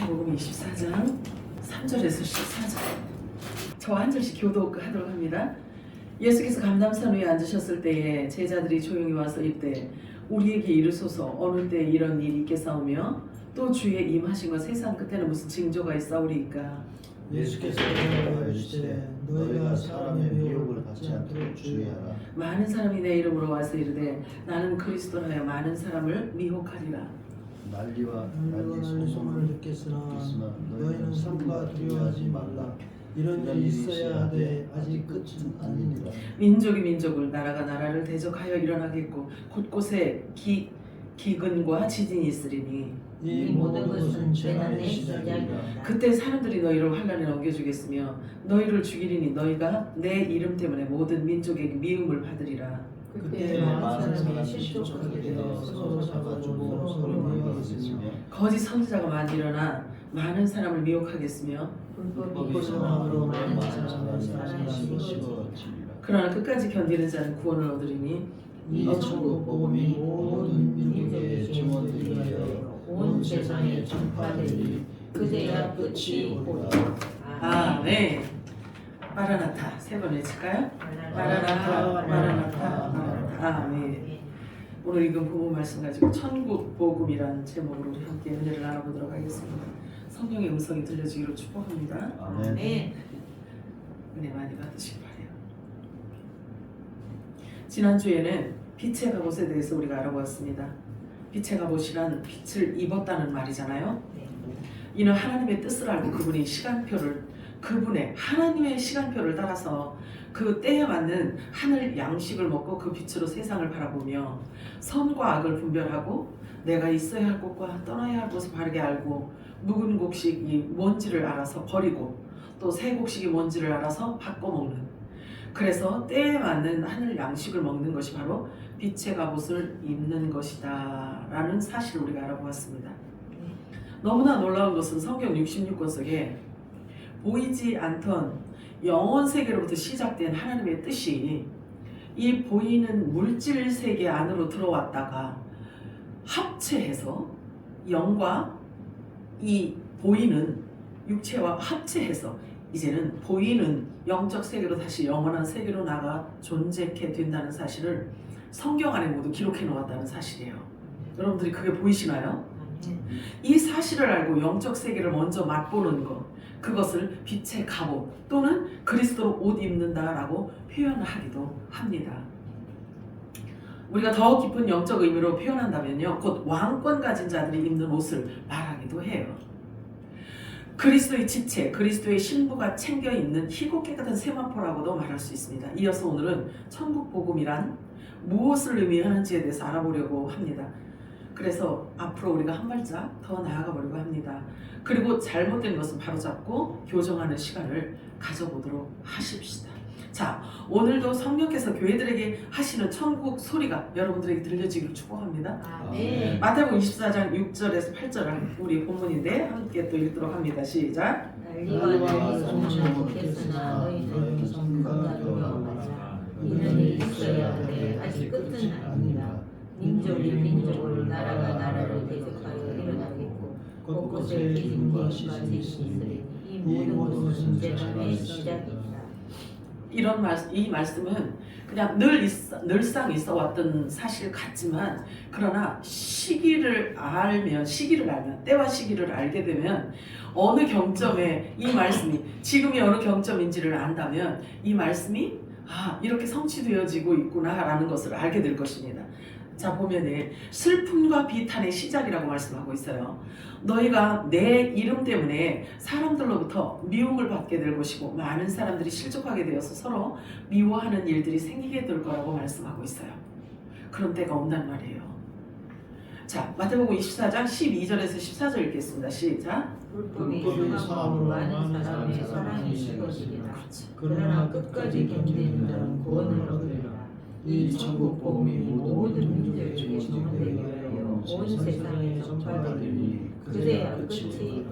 마태복음 24장 3절에서 14절. 저와 한 절씩 교독하도록 합니다. 예수께서 감람산 위에 앉으셨을 때에 제자들이 조용히 와서 이르되 우리에게 이르소서 어느 때 이런 일이 있겠사오며 또 주의 임하신 것 세상 끝에는 무슨 징조가 있사오리이까. 예수께서 대답하시되 너희가 사람의 미혹을 받지 않도록 주의하라. 많은 사람이 내 이름으로 와서 이르되 나는 그리스도라여 많은 사람을 미혹하리라. 난리와 난리 소문을 듣겠으나 너희는 삼가 두려워하지 말라. 이런 일이 있어야 하되 아직 끝은 아니니라. 민족이 민족을 나라가 나라를 대적하여 일어나겠고 곳곳에 기근과 지진이 있으리니 이 모든 것은 재난의 시작이라. 그때 사람들이 너희를 환난에 넘겨주겠으며 너희를 죽이리니 너희가 내 이름 때문에 모든 민족에게 미움을 받으리라. 그때 많은 사람이 실족하게 되어 서로 잡아주고 서로 미워하겠으며 거짓 선지자가 많이 일어나 많은 사람을 미혹하겠으며 불법이 성함으로 많은 사람을 사랑하시고 그러나 끝까지 견디는 자는 구원을 얻으리니 이 천국 복음이 모든 민족의 증언들이 되어 온 세상에 전파되리. 그제야 끝이 오리라. 아멘. 마라나타 세 번 외칠까요? 마라나타 마라나타 마라나타. 아멘. 오늘 읽은 부분 말씀 가지고 천국 복음이라는 제목으로 우리 함께 은혜를 나눠보도록 하겠습니다. 성령의 음성이 들려주기를 축복합니다. 아멘. 은혜 많이 받으시기 바래요. 지난주에는 빛의 갑옷에 대해서 우리가 알아보았습니다. 빛의 갑옷이란 빛을 입었다는 말이잖아요. 이는 하나님의 뜻을 알고 그분이 그분의 하나님의 시간표를 따라서 그 때에 맞는 하늘 양식을 먹고 그 빛으로 세상을 바라보며 선과 악을 분별하고 내가 있어야 할 곳과 떠나야 할 곳을 바르게 알고 묵은 곡식이 뭔지를 알아서 버리고 또 새 곡식이 뭔지를 알아서 바꿔 먹는, 그래서 때에 맞는 하늘 양식을 먹는 것이 바로 빛의 갑옷을 입는 것이다 라는 사실을 우리가 알아보았습니다. 너무나 놀라운 것은 성경 66권 속에 보이지 않던 영혼 세계로부터 시작된 하나님의 뜻이 이 보이는 물질 세계 안으로 들어왔다가 합체해서 영과 이 보이는 육체와 합체해서 이제는 보이는 영적 세계로 다시 영원한 세계로 나가 존재케 된다는 사실을 성경 안에 모두 기록해 놓았다는 사실이에요. 여러분들이 그게 보이시나요? 이 사실을 알고 영적 세계를 먼저 맛보는 것, 그것을 빛의 갑옷 또는 그리스도로 옷 입는다라고 표현하기도 합니다. 우리가 더 깊은 영적 의미로 표현한다면요, 곧 왕권 가진 자들이 입는 옷을 말하기도 해요. 그리스도의 지체, 그리스도의 신부가 챙겨 입는 희고 깨끗한 세마포라고도 말할 수 있습니다. 이어서 오늘은 천국 복음이란 무엇을 의미하는지에 대해서 알아보려고 합니다. 그래서 앞으로 우리가 한 발짝 더 나아가 보려고 합니다. 그리고 잘못된 것은 바로잡고 교정하는 시간을 가져보도록 하십시다. 자, 오늘도 성령께서 교회들에게 하시는 천국 소리가 여러분들에게 들려지기를 축복합니다. 아멘. 마태복음 24장 6절에서 8절 우리 본문인데 함께 또 읽도록 합니다. 시작. 난리와 소문을 듣겠으나 너희는 삼가 두려워하라. 이런 일이 있어야 하되 아직 끝은 아니라. 민족이 민족을 나라가 나라를 대적하여 일어나겠고 곳곳에 기근과 지진이 있으리니 이 모든 것은 재난의 시작이니라. 이 말씀은 그냥 늘상 있어 왔던 사실 같지만, 그러나 시기를 알면 때와 시기를 알게 되면 어느 경점에 이 말씀이 지금이 어느 경점인지를 안다면 이 말씀이 이렇게 성취되어지고 있구나라는 것을 알게 될 것입니다. 자, 보면은 슬픔과 비탄의 시작이라고 말씀하고 있어요. 너희가 내 이름 때문에 사람들로부터 미움을 받게 될 것이고 많은 사람들이 실족하게 되어서 서로 미워하는 일들이 생기게 될 거라고 말씀하고 있어요. 그런 때가 온단 말이에요. 자, 마태복음 24장 12절에서 14절 읽겠습니다. 시작. 불법이 성함으로 많은 사람의 사랑이 실 것이리라. 그러나 끝까지 견디는 자는 구원을 얻으리라. 이 천국 복음이 모든 민족에게 전파되게 하여 온 세상에 전파되리니 그제야 끝이 오리라.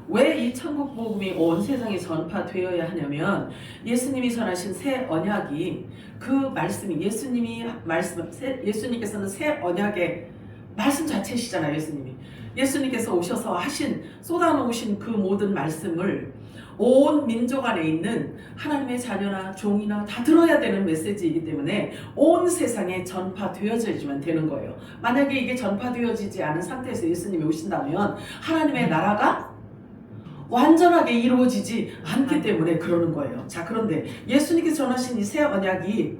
왜 이 천국 복음이 온 세상에 전파되어야 하냐면 예수님이 전하신 새 언약이 그 말씀이 예수님께서는 새 언약의 말씀 자체시잖아요. 예수님께서 오셔서 쏟아놓으신 그 모든 말씀을 온 민족 안에 있는 하나님의 자녀나 종이나 다 들어야 되는 메시지이기 때문에 온 세상에 전파되어져야지만 되는 거예요. 만약에 이게 전파되어지지 않은 상태에서 예수님이 오신다면 하나님의 나라가 완전하게 이루어지지 않기 때문에 그러는 거예요. 자, 그런데 예수님께서 전하신 이 새 언약이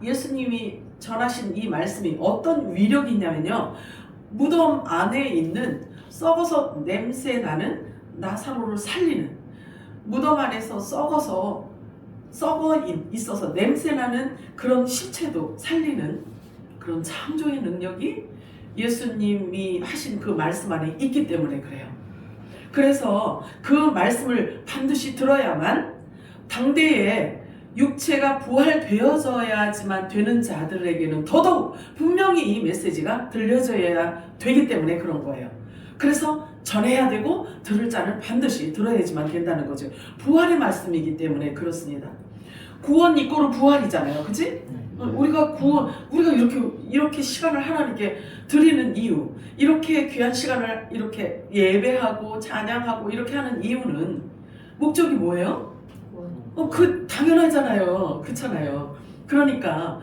예수님이 전하신 이 말씀이 어떤 위력이 있냐면요, 무덤 안에 있는 썩어서 냄새 나는 나사로를 살리는, 무덤 안에서 썩어 있어서 냄새 나는 그런 시체도 살리는 그런 창조의 능력이 예수님이 하신 그 말씀 안에 있기 때문에 그래요. 그래서 그 말씀을 반드시 들어야만 당대에 육체가 부활되어져야지만 되는 자들에게는 더더욱 분명히 이 메시지가 들려져야 되기 때문에 그런 거예요. 그래서 전해야 되고 들을 자는 반드시 들어야지만 된다는 거죠. 부활의 말씀이기 때문에 그렇습니다. 구원 이꼬르 부활이잖아요. 그치? 우리가 이렇게 시간을 하나님께 드리는 이유, 이렇게 귀한 시간을 이렇게 예배하고 찬양하고 이렇게 하는 이유는 목적이 뭐예요? 당연하잖아요. 그렇잖아요. 그러니까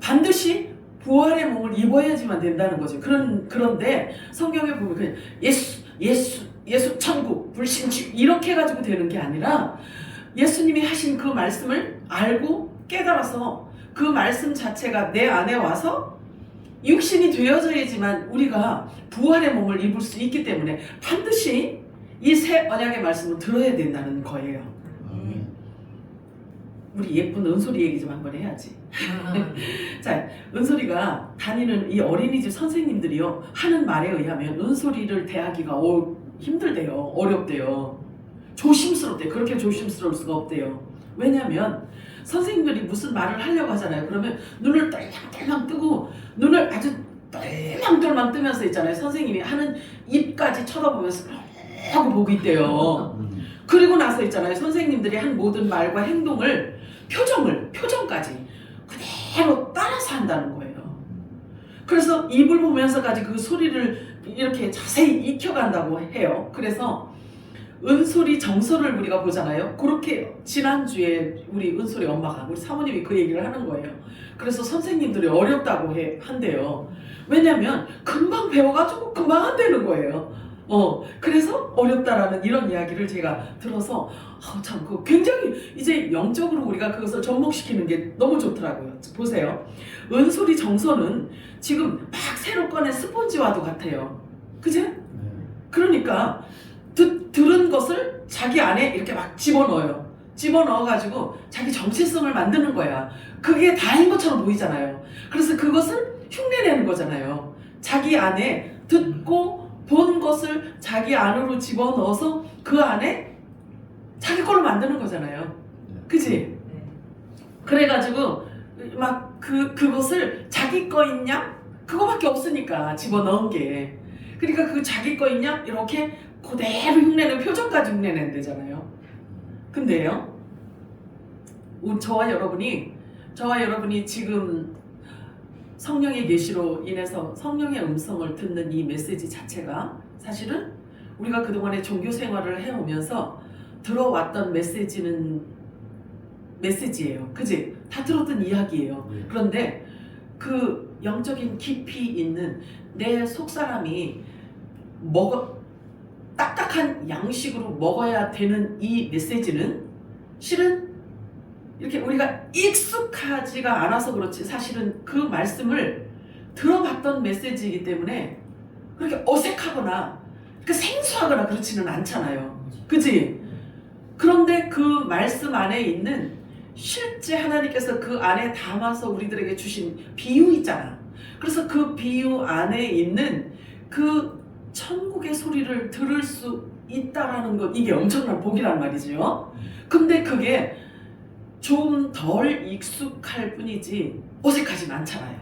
반드시 부활의 몸을 입어야지만 된다는 거죠. 그런데 성경에 보면 그냥 예수 천국 불신주 이렇게 해가지고 되는 게 아니라 예수님이 하신 그 말씀을 알고 깨달아서 그 말씀 자체가 내 안에 와서 육신이 되어져야지만 우리가 부활의 몸을 입을 수 있기 때문에 반드시 이 새 언약의 말씀을 들어야 된다는 거예요. 우리 예쁜 은솔이 얘기 좀 한번 해야지. 자, 은솔이가 다니는 이 어린이집 선생님들이요, 하는 말에 의하면 은솔이를 대하기가 힘들대요. 어렵대요. 조심스럽대요. 그렇게 조심스러울 수가 없대요. 왜냐면 선생님들이 무슨 말을 하려고 하잖아요. 그러면 눈을 똘망똘망 뜨고 눈을 아주 똘망똘망 뜨면서 있잖아요. 선생님이 하는 입까지 쳐다보면서 하고 보고 있대요. 그리고 나서 있잖아요. 선생님들이 한 모든 말과 행동을 표정까지 그대로 따라서 한다는 거예요. 그래서 입을 보면서까지 그 소리를 이렇게 자세히 익혀간다고 해요. 그래서 은솔이 정서를 우리가 보잖아요. 그렇게 지난주에 우리 은솔이 엄마가, 우리 사모님이 그 얘기를 하는 거예요. 그래서 선생님들이 어렵다고 한대요. 왜냐면 금방 배워가지고 금방 한다는 거예요. 그래서 어렵다라는 이런 이야기를 제가 들어서 참 굉장히 이제 영적으로 우리가 그것을 접목시키는 게 너무 좋더라고요. 보세요. 은솔이 정서는 지금 막 새로 꺼낸 스폰지와도 같아요. 그제? 그러니까 들은 것을 자기 안에 이렇게 막 집어넣어요. 집어넣어가지고 자기 정체성을 만드는 거야. 그게 다인 것처럼 보이잖아요. 그래서 그것을 흉내내는 거잖아요. 자기 안에 듣고 본 것을 자기 안으로 집어넣어서 그 안에 자기 걸로 만드는 거잖아요. 그치? 그래가지고 막 그것을 자기 거인 양 그거밖에 없으니까 집어넣은 게. 그러니까 그 자기 거인 양 이렇게 그대로 흉내내는, 표정까지 흉내내는 데잖아요. 근데요, 저와 여러분이 지금 성령의 계시로 인해서 성령의 음성을 듣는 이 메시지 자체가 사실은 우리가 그동안에 종교 생활을 해오면서 들어왔던 메시지예요. 그지? 다 들었던 이야기예요. 그런데 그 영적인 깊이 있는 내 속사람이 딱딱한 양식으로 먹어야 되는 이 메시지는 실은 이렇게 우리가 익숙하지가 않아서 그렇지 사실은 그 말씀을 들어봤던 메시지이기 때문에 그렇게 어색하거나 생소하거나 그렇지는 않잖아요. 그치? 그런데 그 말씀 안에 있는 실제 하나님께서 그 안에 담아서 우리들에게 주신 비유 있잖아. 그래서 그 비유 안에 있는 그 천국의 소리를 들을 수 있다라는 것, 이게 엄청난 복이란 말이죠. 근데 그게 좀 덜 익숙할 뿐이지 어색하진 않잖아요.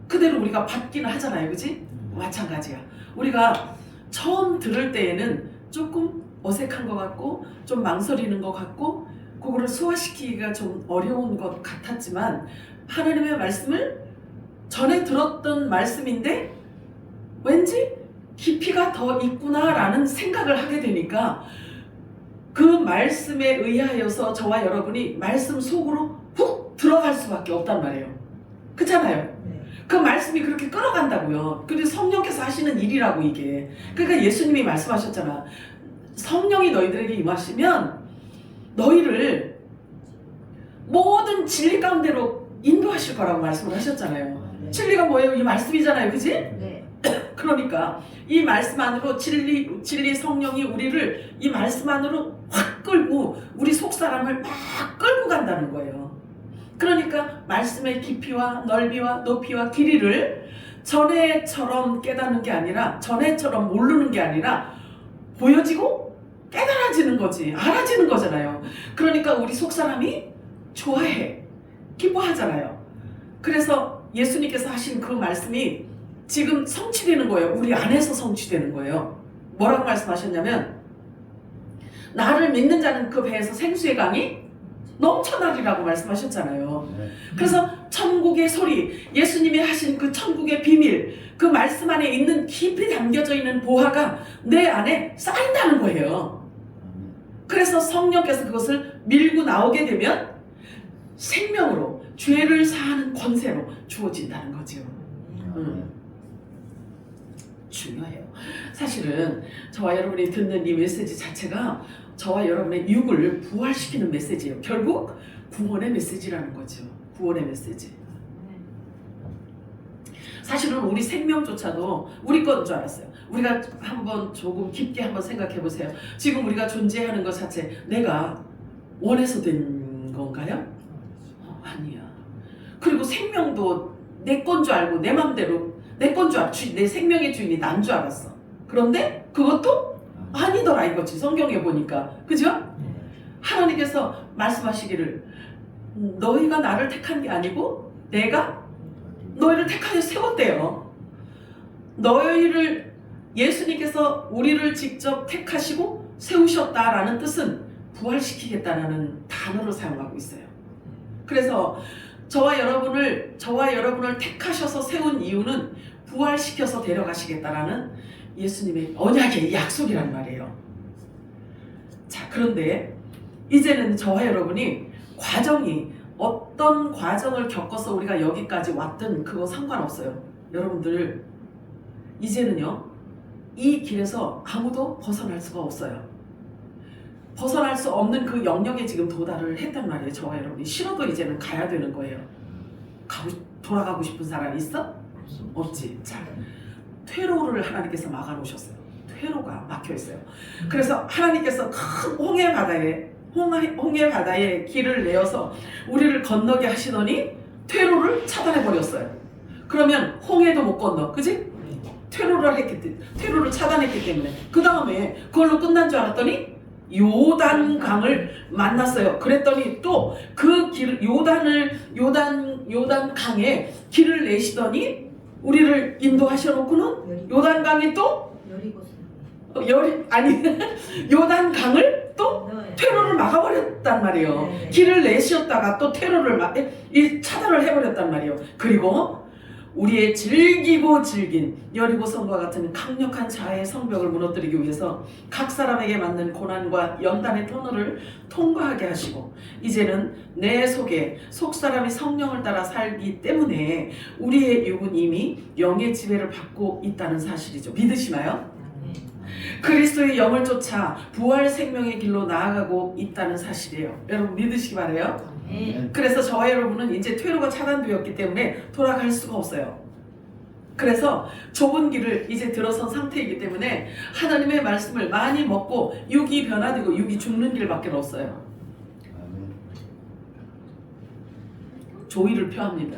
그대로 우리가 받기는 하잖아요. 그치? 마찬가지야. 우리가 처음 들을 때에는 조금 어색한 것 같고 좀 망설이는 것 같고 그거를 소화시키기가 좀 어려운 것 같았지만 하나님의 말씀을 전에 들었던 말씀인데 왠지 깊이가 더 있구나라는 생각을 하게 되니까 그 말씀에 의하여서 저와 여러분이 말씀 속으로 훅 들어갈 수밖에 없단 말이에요. 그렇잖아요. 네. 그 말씀이 그렇게 끌어간다고요. 그리고 성령께서 하시는 일이라고 이게. 그러니까 예수님이 말씀하셨잖아. 성령이 너희들에게 임하시면 너희를 모든 진리 가운데로 인도하실 거라고 말씀을 하셨잖아요. 진리가 뭐예요? 이 말씀이잖아요. 그지? 네. 그러니까 이 말씀 안으로 진리 성령이 우리를 이 말씀 안으로 확 끌고 우리 속사람을 막 끌고 간다는 거예요. 그러니까 말씀의 깊이와 넓이와 높이와 길이를 전에처럼 깨닫는 게 아니라 전에처럼 모르는 게 아니라 보여지고 깨달아지는 거지. 알아지는 거잖아요. 그러니까 우리 속사람이 좋아해. 기뻐하잖아요. 그래서 예수님께서 하신 그 말씀이 지금 성취되는 거예요. 우리 안에서 성취되는 거예요. 뭐라고 말씀하셨냐면 나를 믿는 자는 그 배에서 생수의 강이 넘쳐나리라고 말씀하셨잖아요. 그래서 천국의 소리, 예수님이 하신 그 천국의 비밀, 그 말씀 안에 있는 깊이 담겨져 있는 보화가 내 안에 쌓인다는 거예요. 그래서 성령께서 그것을 밀고 나오게 되면 생명으로 죄를 사하는 권세로 주어진다는 거죠. 중요해요. 사실은 저와 여러분이 듣는 이 메시지 자체가 저와 여러분의 육을 부활시키는 메시지예요. 결국 구원의 메시지라는 거죠. 구원의 메시지. 사실은 우리 생명조차도 우리 건 줄 알았어요. 우리가 한번 조금 깊게 한번 생각해 보세요. 지금 우리가 존재하는 것 자체 내가 원해서 된 건가요? 아니야. 그리고 생명도 내 건 줄 알고 내 맘대로 내 건 줄 알고 내 생명의 주인이 난 줄 알았어. 그런데 그것도 아니더라 이거지. 성경에 보니까. 그죠? 하나님께서 말씀하시기를 너희가 나를 택한 게 아니고 내가 너희를 택하여 세웠대요. 너희를 예수님께서 우리를 직접 택하시고 세우셨다라는 뜻은 부활시키겠다라는 단어를 사용하고 있어요. 그래서 저와 여러분을 택하셔서 세운 이유는 부활시켜서 데려가시겠다라는 예수님의 언약의 약속이란 말이에요. 자, 그런데 이제는 저와 여러분이 과정이 어떤 과정을 겪어서 우리가 여기까지 왔든 그거 상관없어요. 여러분들 이제는요 이 길에서 아무도 벗어날 수가 없어요. 벗어날 수 없는 그 영역에 지금 도달을 했단 말이에요. 저와 여러분이 싫어도 이제는 가야 되는 거예요. 돌아가고 싶은 사람 있어? 없지. 자, 퇴로를 하나님께서 막아놓으셨어요. 퇴로가 막혀있어요. 그래서 하나님께서 큰 홍해 바다에 길을 내어서 우리를 건너게 하시더니 퇴로를 차단해버렸어요. 그러면 홍해도 못 건너. 그지? 퇴로를 차단했기 때문에. 그 다음에 그걸로 끝난 줄 알았더니 요단강을 만났어요. 그랬더니 또 그 길, 요단강에 길을 내시더니 우리를 인도하셔놓고는 요단강이 또 요단강을 또 퇴로를 막아버렸단 말이에요. 길을 내셨다가 또 퇴로를 차단을 해버렸단 말이에요. 그리고 우리의 질기고 질긴 여리고성과 같은 강력한 자아의 성벽을 무너뜨리기 위해서 각 사람에게 맞는 고난과 연단의 터널을 통과하게 하시고 이제는 내 속에 속사람이 성령을 따라 살기 때문에 우리의 육은 이미 영의 지배를 받고 있다는 사실이죠. 믿으시나요? 그리스도의 영을 쫓아 부활 생명의 길로 나아가고 있다는 사실이에요. 여러분 믿으시기 바라요. 그래서 저와 여러분은 이제 퇴로가 차단되었기 때문에 돌아갈 수가 없어요. 그래서 좁은 길을 이제 들어선 상태이기 때문에 하나님의 말씀을 많이 먹고 육이 변화되고 육이 죽는 길밖에 없어요. 조의를 표합니다.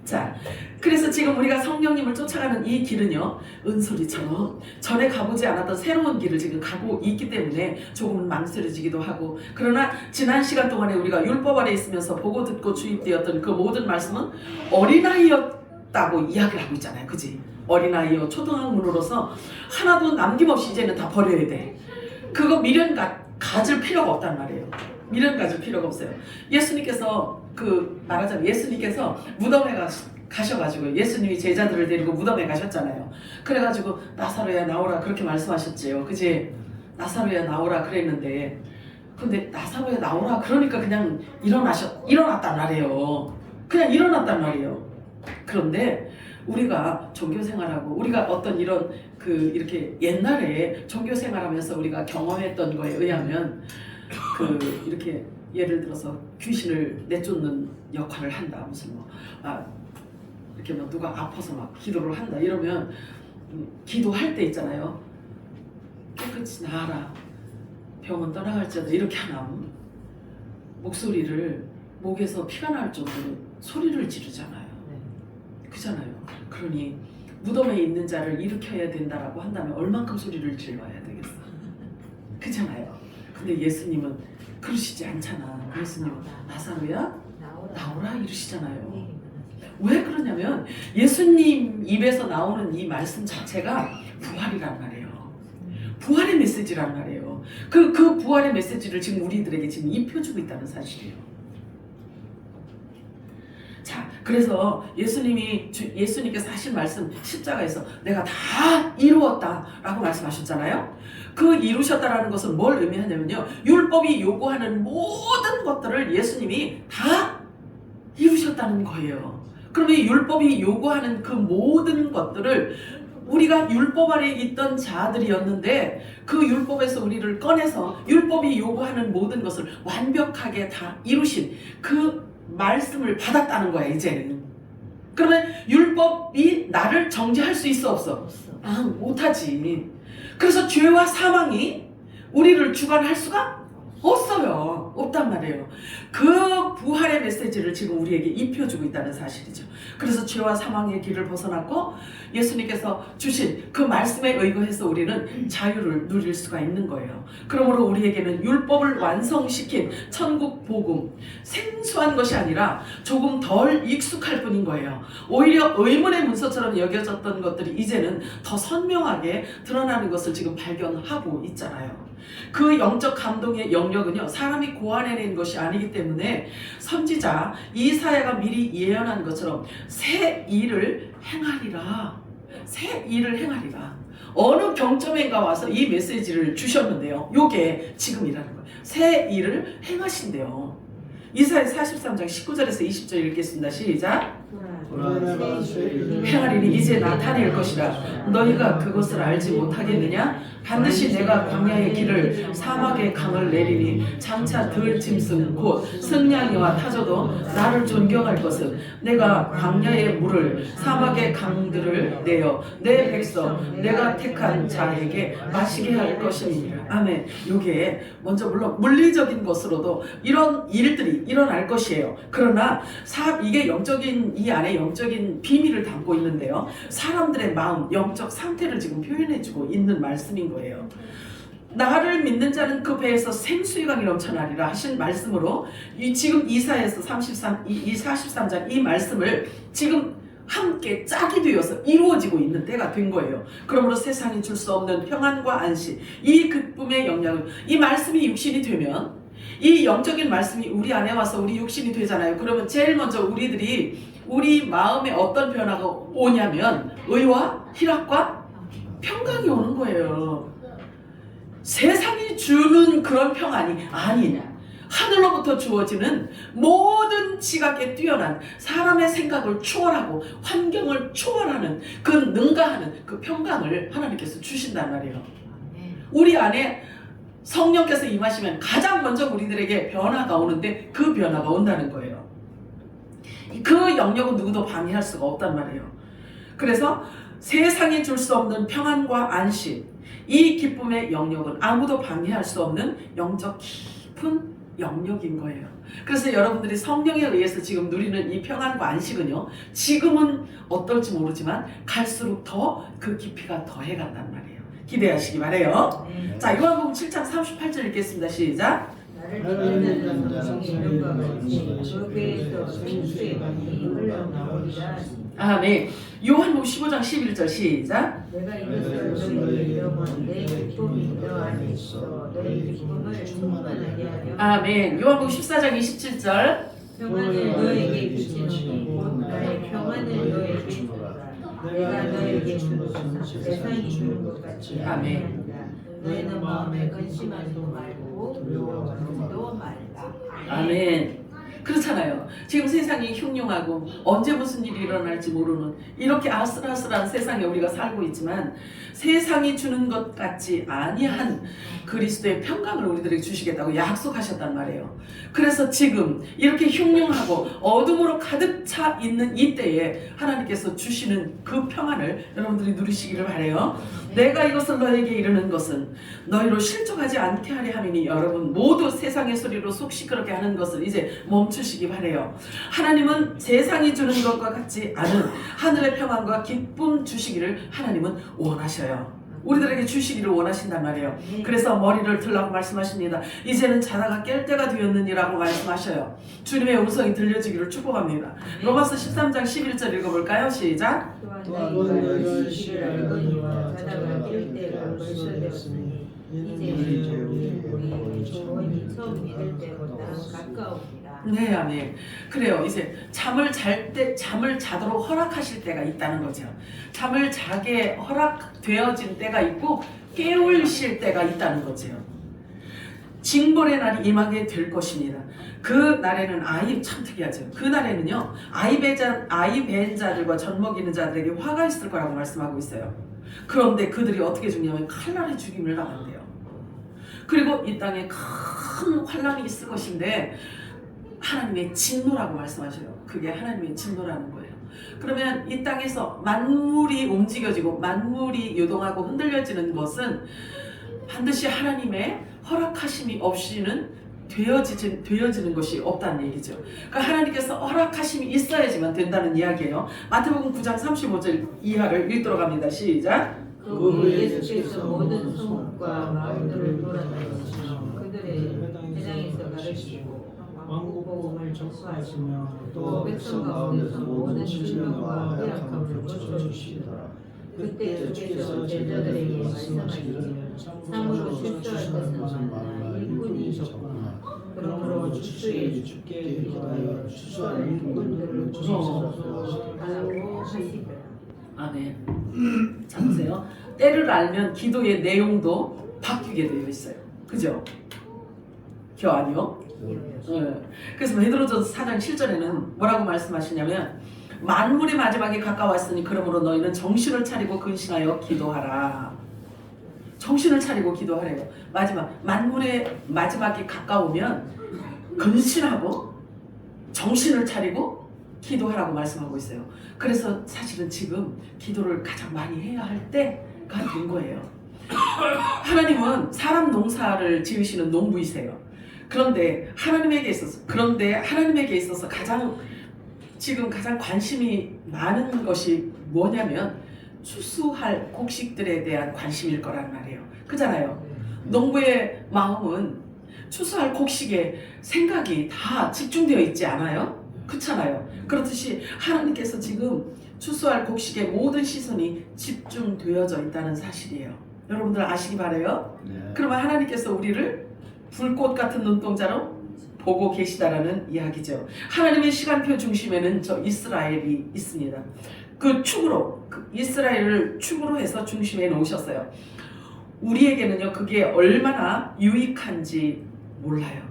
자, 그래서 지금 우리가 성령님을 쫓아가는 이 길은요 은솔이처럼 전에 가보지 않았던 새로운 길을 지금 가고 있기 때문에 조금은 망설여지기도 하고, 그러나 지난 시간 동안에 우리가 율법 아래 있으면서 보고 듣고 주입되었던 그 모든 말씀은 어린아이였다고 이야기를 하고 있잖아요. 그지? 어린아이요 초등학문으로서 하나도 남김없이 이제는 다 버려야 돼. 그거 미련 가질 필요가 없단 말이에요. 미련 가질 필요가 없어요. 예수님께서 말하자면 예수님께서 무덤에 가셔가지고 예수님이 제자들을 데리고 무덤에 가셨잖아요. 그래가지고 나사로야 나오라 그렇게 말씀하셨지요. 그지? 나사로야 나오라 그랬는데 근데 나사로야 나오라 그러니까 그냥 일어났단 말이에요. 그냥 일어났단 말이에요. 그런데 우리가 종교생활하고 우리가 어떤 이런 이렇게 옛날에 종교생활하면서 우리가 경험했던 거에 의하면 이렇게 예를 들어서 귀신을 내쫓는 역할을 한다. 무슨 이렇게 누가 아파서 막 기도를 한다 이러면 기도할 때 있잖아요. 깨끗이 나아라. 병은 떠나갈지어다 이렇게 하면 목소리를 목에서 피가 날 정도로 소리를 지르잖아요. 그잖아요. 그러니 무덤에 있는 자를 일으켜야 된다라고 한다면 얼만큼 소리를 질러야 되겠어. 그잖아요. 근데 예수님은 그러시지 않잖아. 예수님은 나사로야 나오라 이러시잖아요. 왜 그러냐면 예수님 입에서 나오는 이 말씀 자체가 부활이란 말이에요. 부활의 메시지란 말이에요. 그 부활의 메시지를 지금 우리들에게 지금 입혀주고 있다는 사실이에요. 자, 그래서 예수님께서 하신 말씀 십자가에서 내가 다 이루었다라고 말씀하셨잖아요. 그 이루셨다라는 것은 뭘 의미하냐면요. 율법이 요구하는 모든 것들을 예수님이 다 이루셨다는 거예요. 그러면 율법이 요구하는 그 모든 것들을 우리가 율법 아래 있던 자들이었는데 그 율법에서 우리를 꺼내서 율법이 요구하는 모든 것을 완벽하게 다 이루신 그 말씀을 받았다는 거야 이제는. 그러면 율법이 나를 정죄할 수 있어 없어? 못하지. 그래서 죄와 사망이 우리를 주관할 수가 없어요. 없단 말이에요. 그 부활의 메시지를 지금 우리에게 입혀주고 있다는 사실이죠. 그래서 죄와 사망의 길을 벗어났고 예수님께서 주신 그 말씀에 의거해서 우리는 자유를 누릴 수가 있는 거예요. 그러므로 우리에게는 율법을 완성시킨 천국 복음, 생소한 것이 아니라 조금 덜 익숙할 뿐인 거예요. 오히려 의문의 문서처럼 여겨졌던 것들이 이제는 더 선명하게 드러나는 것을 지금 발견하고 있잖아요. 그 영적 감동의 영역은요, 사람이 고안해낸 것이 아니기 때문에 선지자 이사야가 미리 예언한 것처럼 새 일을 행하리라. 새 일을 행하리라. 어느 경점인가 와서 이 메시지를 주셨는데요. 요게 지금이라는 거예요. 새 일을 행하신대요. 이사야 43장 19절에서 20절 읽겠습니다. 시작. 행하리니 이제 나타낼 것이라. 너희가 그것을 알지 못하겠느냐? 반드시 내가 광야의 길을 사막의 강을 내리니 장차 들짐승 곧 승냥이와 타조도 나를 존경할 것은 내가 광야의 물을 사막의 강들을 내어 내 백성 내가 택한 자에게 마시게 할 것이니라. 아멘. 요게 먼저 물론 물리적인 것으로도 이런 일들이 일어날 것이에요. 그러나 이게 영적인 이 안에 영적인 비밀을 담고 있는데요. 사람들의 마음, 영적 상태를 지금 표현해주고 있는 말씀인 거예요. 나를 믿는 자는 그 배에서 생수의 강이 넘쳐나리라 하신 말씀으로 지금 이사야서 43장 이 말씀을 지금 함께 짝이 되어서 이루어지고 있는 때가 된 거예요. 그러므로 세상이 줄 수 없는 평안과 안식, 이 기쁨의 영향을 이 말씀이 육신이 되면 이 영적인 말씀이 우리 안에 와서 우리 육신이 되잖아요. 그러면 제일 먼저 우리 마음에 어떤 변화가 오냐면 의와 희락과 평강이 오는 거예요. 세상이 주는 그런 평안이 아닌 하늘로부터 주어지는 모든 지각에 뛰어난 사람의 생각을 초월하고 환경을 초월하는 그 능가하는 그 평강을 하나님께서 주신단 말이에요. 우리 안에 성령께서 임하시면 가장 먼저 우리들에게 변화가 오는데 그 변화가 온다는 거예요. 그 영역은 누구도 방해할 수가 없단 말이에요. 그래서 세상이 줄 수 없는 평안과 안식, 이 기쁨의 영역은 아무도 방해할 수 없는 영적 깊은 영역인 거예요. 그래서 여러분들이 성령에 의해서 지금 누리는 이 평안과 안식은요, 지금은 어떨지 모르지만 갈수록 더 그 깊이가 더해간단 말이에요. 기대하시기 바래요. 자, 요한복음 7장 38절 읽겠습니다. 시작. 나를 믿는 자는 이름과 같이 그 배에서 생수의 강이 흘러나오리라. 아멘. 요한복음 15장 11절 시작. 내가 이것을 너희에게 이르면 내 기쁨이 너 안에 있어 너희 기쁨을 충만하게 하려. 아멘. 요한복음 14장 27절. 평안을 너에게 주시는 곧 나의 평안을 너에게 주노라. 내가 너에게 주는 것은 세상이 주는 것 같이 아니하니라. 너희는 마음에 근심하지도 말고 두려워하지도 말라. 아멘. 그렇잖아요. 지금 세상이 흉흉하고 언제 무슨 일이 일어날지 모르는 이렇게 아슬아슬한 세상에 우리가 살고 있지만 세상이 주는 것 같지 아니한 그리스도의 평강을 우리들에게 주시겠다고 약속하셨단 말이에요. 그래서 지금 이렇게 흉흉하고 어둠으로 가득 차 있는 이때에 하나님께서 주시는 그 평안을 여러분들이 누리시기를 바라요. 내가 이것을 너에게 이르는 것은 너희로 실족하지 않게 하려 함이니 여러분 모두 세상의 소리로 속 시끄럽게 하는 것을 이제 멈추시기 바라요. 하나님은 세상이 주는 것과 같지 않은 하늘의 평안과 기쁨 주시기를 하나님은 원하셔요. 우리들에게 주시기를 원하신단 말이에요. 그래서 머리를 들라고 말씀하십니다. 이제는 자다가 깰 때가 되었느니라고 말씀하셔요. 주님의 음성이 들려지기를 축복합니다. 로마서 13장 11절 읽어볼까요? 시작. 또한 너희가 시를 알거니와 자다가 깰 때가 벌써 되었으니 이제 우리 조언이 처음 믿을 때보다 가까웁니다. 네, 아멘. 그래요. 이제 잠을 자도록 허락하실 때가 있다는 거죠. 잠을 자게 허락되어진 때가 있고 깨우실 때가 있다는 거죠. 징벌의 날이 임하게 될 것입니다. 그 날에는 참 특이하죠. 그 날에는요 아이 벤 자들과 젖 먹이는 자들에게 화가 있을 거라고 말씀하고 있어요. 그런데 그들이 어떻게 죽냐면 칼날에 죽임을 당한대요. 그리고 이 땅에 큰 환란이 있을 것인데 하나님의 진노라고 말씀하셔요. 그게 하나님의 진노라는 거예요. 그러면 이 땅에서 만물이 움직여지고 만물이 요동하고 흔들려지는 것은 반드시 하나님의 허락하심이 없이는 되어지는 것이 없다는 얘기죠. 그러니까 하나님께서 허락하심이 있어야지만 된다는 이야기예요. 마태복음 9장 35절 이하를 읽도록 합니다. 시작. 그 후에 예수께서 모든 성읍과 마을들을 돌아다니시며 그들의 회당에서 가르치시고 왕국복음을 전파하시며 또 백성 가운데서 모든 질병과 허약함을 고쳐주시더라. 그때 주께서 제자들에게 말씀하시기를 참으로 실수할 것은 많으나 일꾼이 적구나. 그러므로 주수에 주께 기도하여 추수할 일꾼들을 주소서 하라고 하시더라. 아멘. 자 보세요. 때를 알면 기도의 내용도 바뀌게 되어 있어요. 그죠? 아니요? 네. 그래서 베드로전서 4장 7절에는 뭐라고 말씀하시냐면 만물의 마지막에 가까웠으니 그러므로 너희는 정신을 차리고 근신하여 기도하라. 정신을 차리고 기도하래요. 만물의 마지막이 가까우면 근신하고 정신을 차리고 기도하라고 말씀하고 있어요. 그래서 사실은 지금 기도를 가장 많이 해야 할 때가 된 거예요. 하나님은 사람 농사를 지으시는 농부이세요. 그런데 하나님에게 있어서 지금 가장 관심이 많은 것이 뭐냐면 추수할 곡식들에 대한 관심일 거란 말이에요. 그잖아요. 농부의 마음은 추수할 곡식에 생각이 다 집중되어 있지 않아요? 그렇잖아요. 그렇듯이 하나님께서 지금 추수할 곡식에 모든 시선이 집중되어져 있다는 사실이에요. 여러분들 아시기 바라요. 네. 그러면 하나님께서 우리를 불꽃 같은 눈동자로 보고 계시다라는 이야기죠. 하나님의 시간표 중심에는 저 이스라엘이 있습니다. 이스라엘을 축으로 해서 중심에 놓으셨어요. 우리에게는요 그게 얼마나 유익한지 몰라요.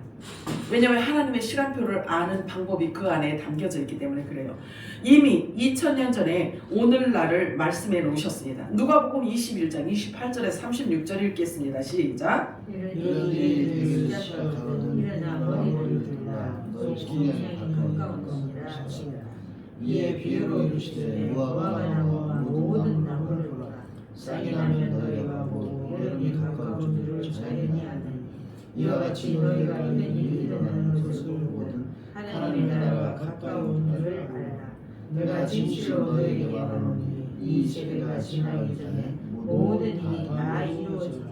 왜냐하면 하나님의 시간표를 아는 방법이 그 안에 담겨져 있기 때문에 그래요. 이미 2000년 전에 오늘날을 말씀해 놓으셨습니다. 누가복음 21장 28절에 36절 읽겠습니다. 시작. 이런 일이 시작하거든 일어나 머리를 들라 너희 기념이 가까운 것이라 하시니라. 이에 비유로 이르시되 무화과 나무와 모든 나무를 보라. 싹이 나면 너희가 보고 여름이 가까운 줄을 자연히 아느니 이와 같이 너희가 있는 일이 일어나는 것을 보거든 하나님의 나라가 가까운 줄을 알라. 내가 진실로 너희에게 말하노니 이 세대가 지나기 전에 모든 일이 다 이루어지리라.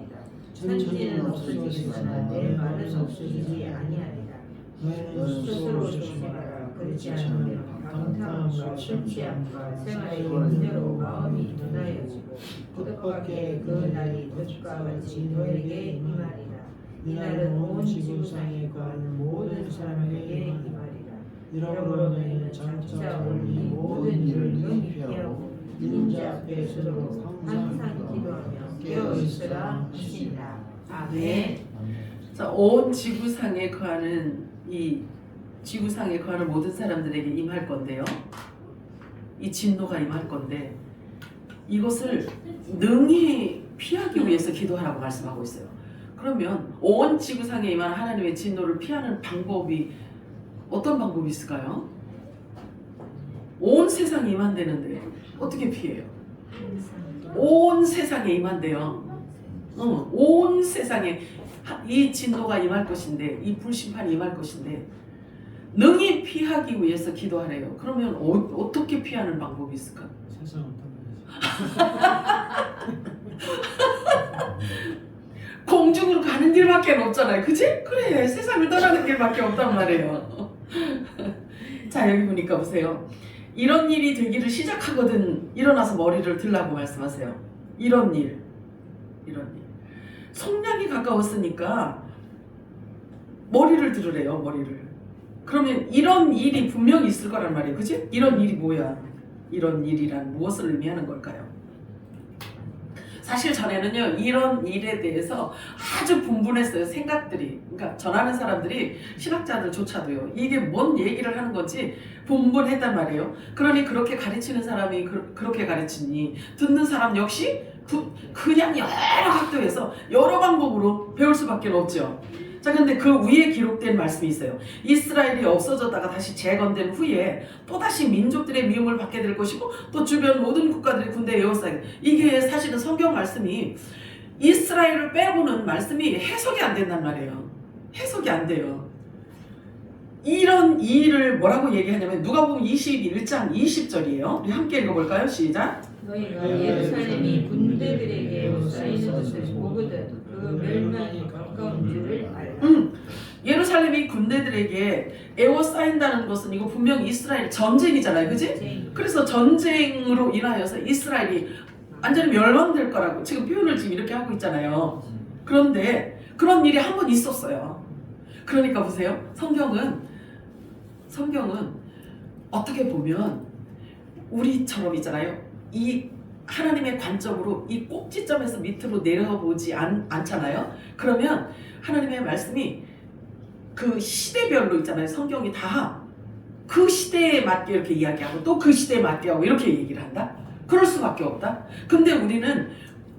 천지는 없어지겠으나 내 말은 없어지지 아니하리라. 너희는 스스로 조심하라. 그렇지 않으면 방탕함과 실치함과 생활의 문제로 마음이 둔하여지고 뜻밖의 그 날이 덫과 같이 너에게 임하리라. 이 날은 온 지구상에 거하는 모든 사람에게 임하리라. 이러므로 너희는 장차 올 이 모든 일을 능히 피하고 인자 앞에 서로 항상 기도하며 깨어있으라 하시니라. 아멘. 자, 온 지구상에 거하는 이 지구상에 거하는 모든 사람들에게 임할 건데요. 이 진노가 임할 건데 이것을 능히 피하기 위해서 기도하라고 말씀하고 있어요. 그러면 온 지구상에 임한 하나님의 진노를 피하는 방법이 어떤 방법이 있을까요? 온 세상에 임한다는데 어떻게 피해요? 온 세상에 임한대요. 온 세상에 이 진노가 임할 것인데, 이 불심판이 임할 것인데 능히 피하기 위해서 기도하래요. 그러면 어떻게 피하는 방법이 있을까? 세상을 떠나야지. 공중으로 가는 길밖에 없잖아요. 그치? 그래, 세상을 떠나는 길밖에 없단 말이에요. 자, 여기 보니까 보세요. 이런 일이 되기를 시작하거든 일어나서 머리를 들라고 말씀하세요. 이런 일. 속량이 가까웠으니까 머리를 들으래요. 머리를. 그러면 이런 일이 분명히 있을 거란 말이에요. 그치? 이런 일이 뭐야? 이런 일이란 무엇을 의미하는 걸까요? 사실 전에는요, 이런 일에 대해서 아주 분분했어요. 생각들이. 그러니까 전하는 사람들이, 신학자들조차도요, 이게 뭔 얘기를 하는 건지 분분했단 말이에요. 그러니 그렇게 가르치는 사람이 그렇게 가르치니 듣는 사람 역시 그냥 여러 각도에서 여러 방법으로 배울 수밖에 없죠. 자, 근데 그 위에 기록된 말씀이 있어요. 이스라엘이 없어졌다가 다시 재건된 후에 또다시 민족들의 미움을 받게 될 것이고 또 주변 모든 국가들이 군대에 에워싸게. 이게 사실은 성경 말씀이 이스라엘을 빼고는 말씀이 해석이 안 된단 말이에요. 해석이 안 돼요. 이런 일을 뭐라고 얘기하냐면 누가복음 21장 20절이에요. 우리 함께 읽어볼까요? 시작. 너희가 예루살렘이 군대들에게 쌓이는 것을 보거든 그 멸망이 가까운 줄을 알라. 예루살렘이 군대들에게 에워싸인다는 것은 이거 분명히 이스라엘 전쟁이잖아요. 그지? 그래서 전쟁으로 인하여서 이스라엘이 완전히 멸망될 거라고 지금 표현을 지금 이렇게 하고 있잖아요. 그런데 그런 일이 한 번 있었어요. 그러니까 보세요. 성경은 어떻게 보면 우리처럼 있잖아요. 이 하나님의 관점으로 이 꼭지점에서 밑으로 내려보지 않잖아요. 그러면 하나님의 말씀이 그 시대별로 있잖아요. 성경이 다 그 시대에 맞게 이렇게 이야기하고 또 그 시대에 맞게 하고 이렇게 얘기를 한다? 그럴 수밖에 없다. 근데 우리는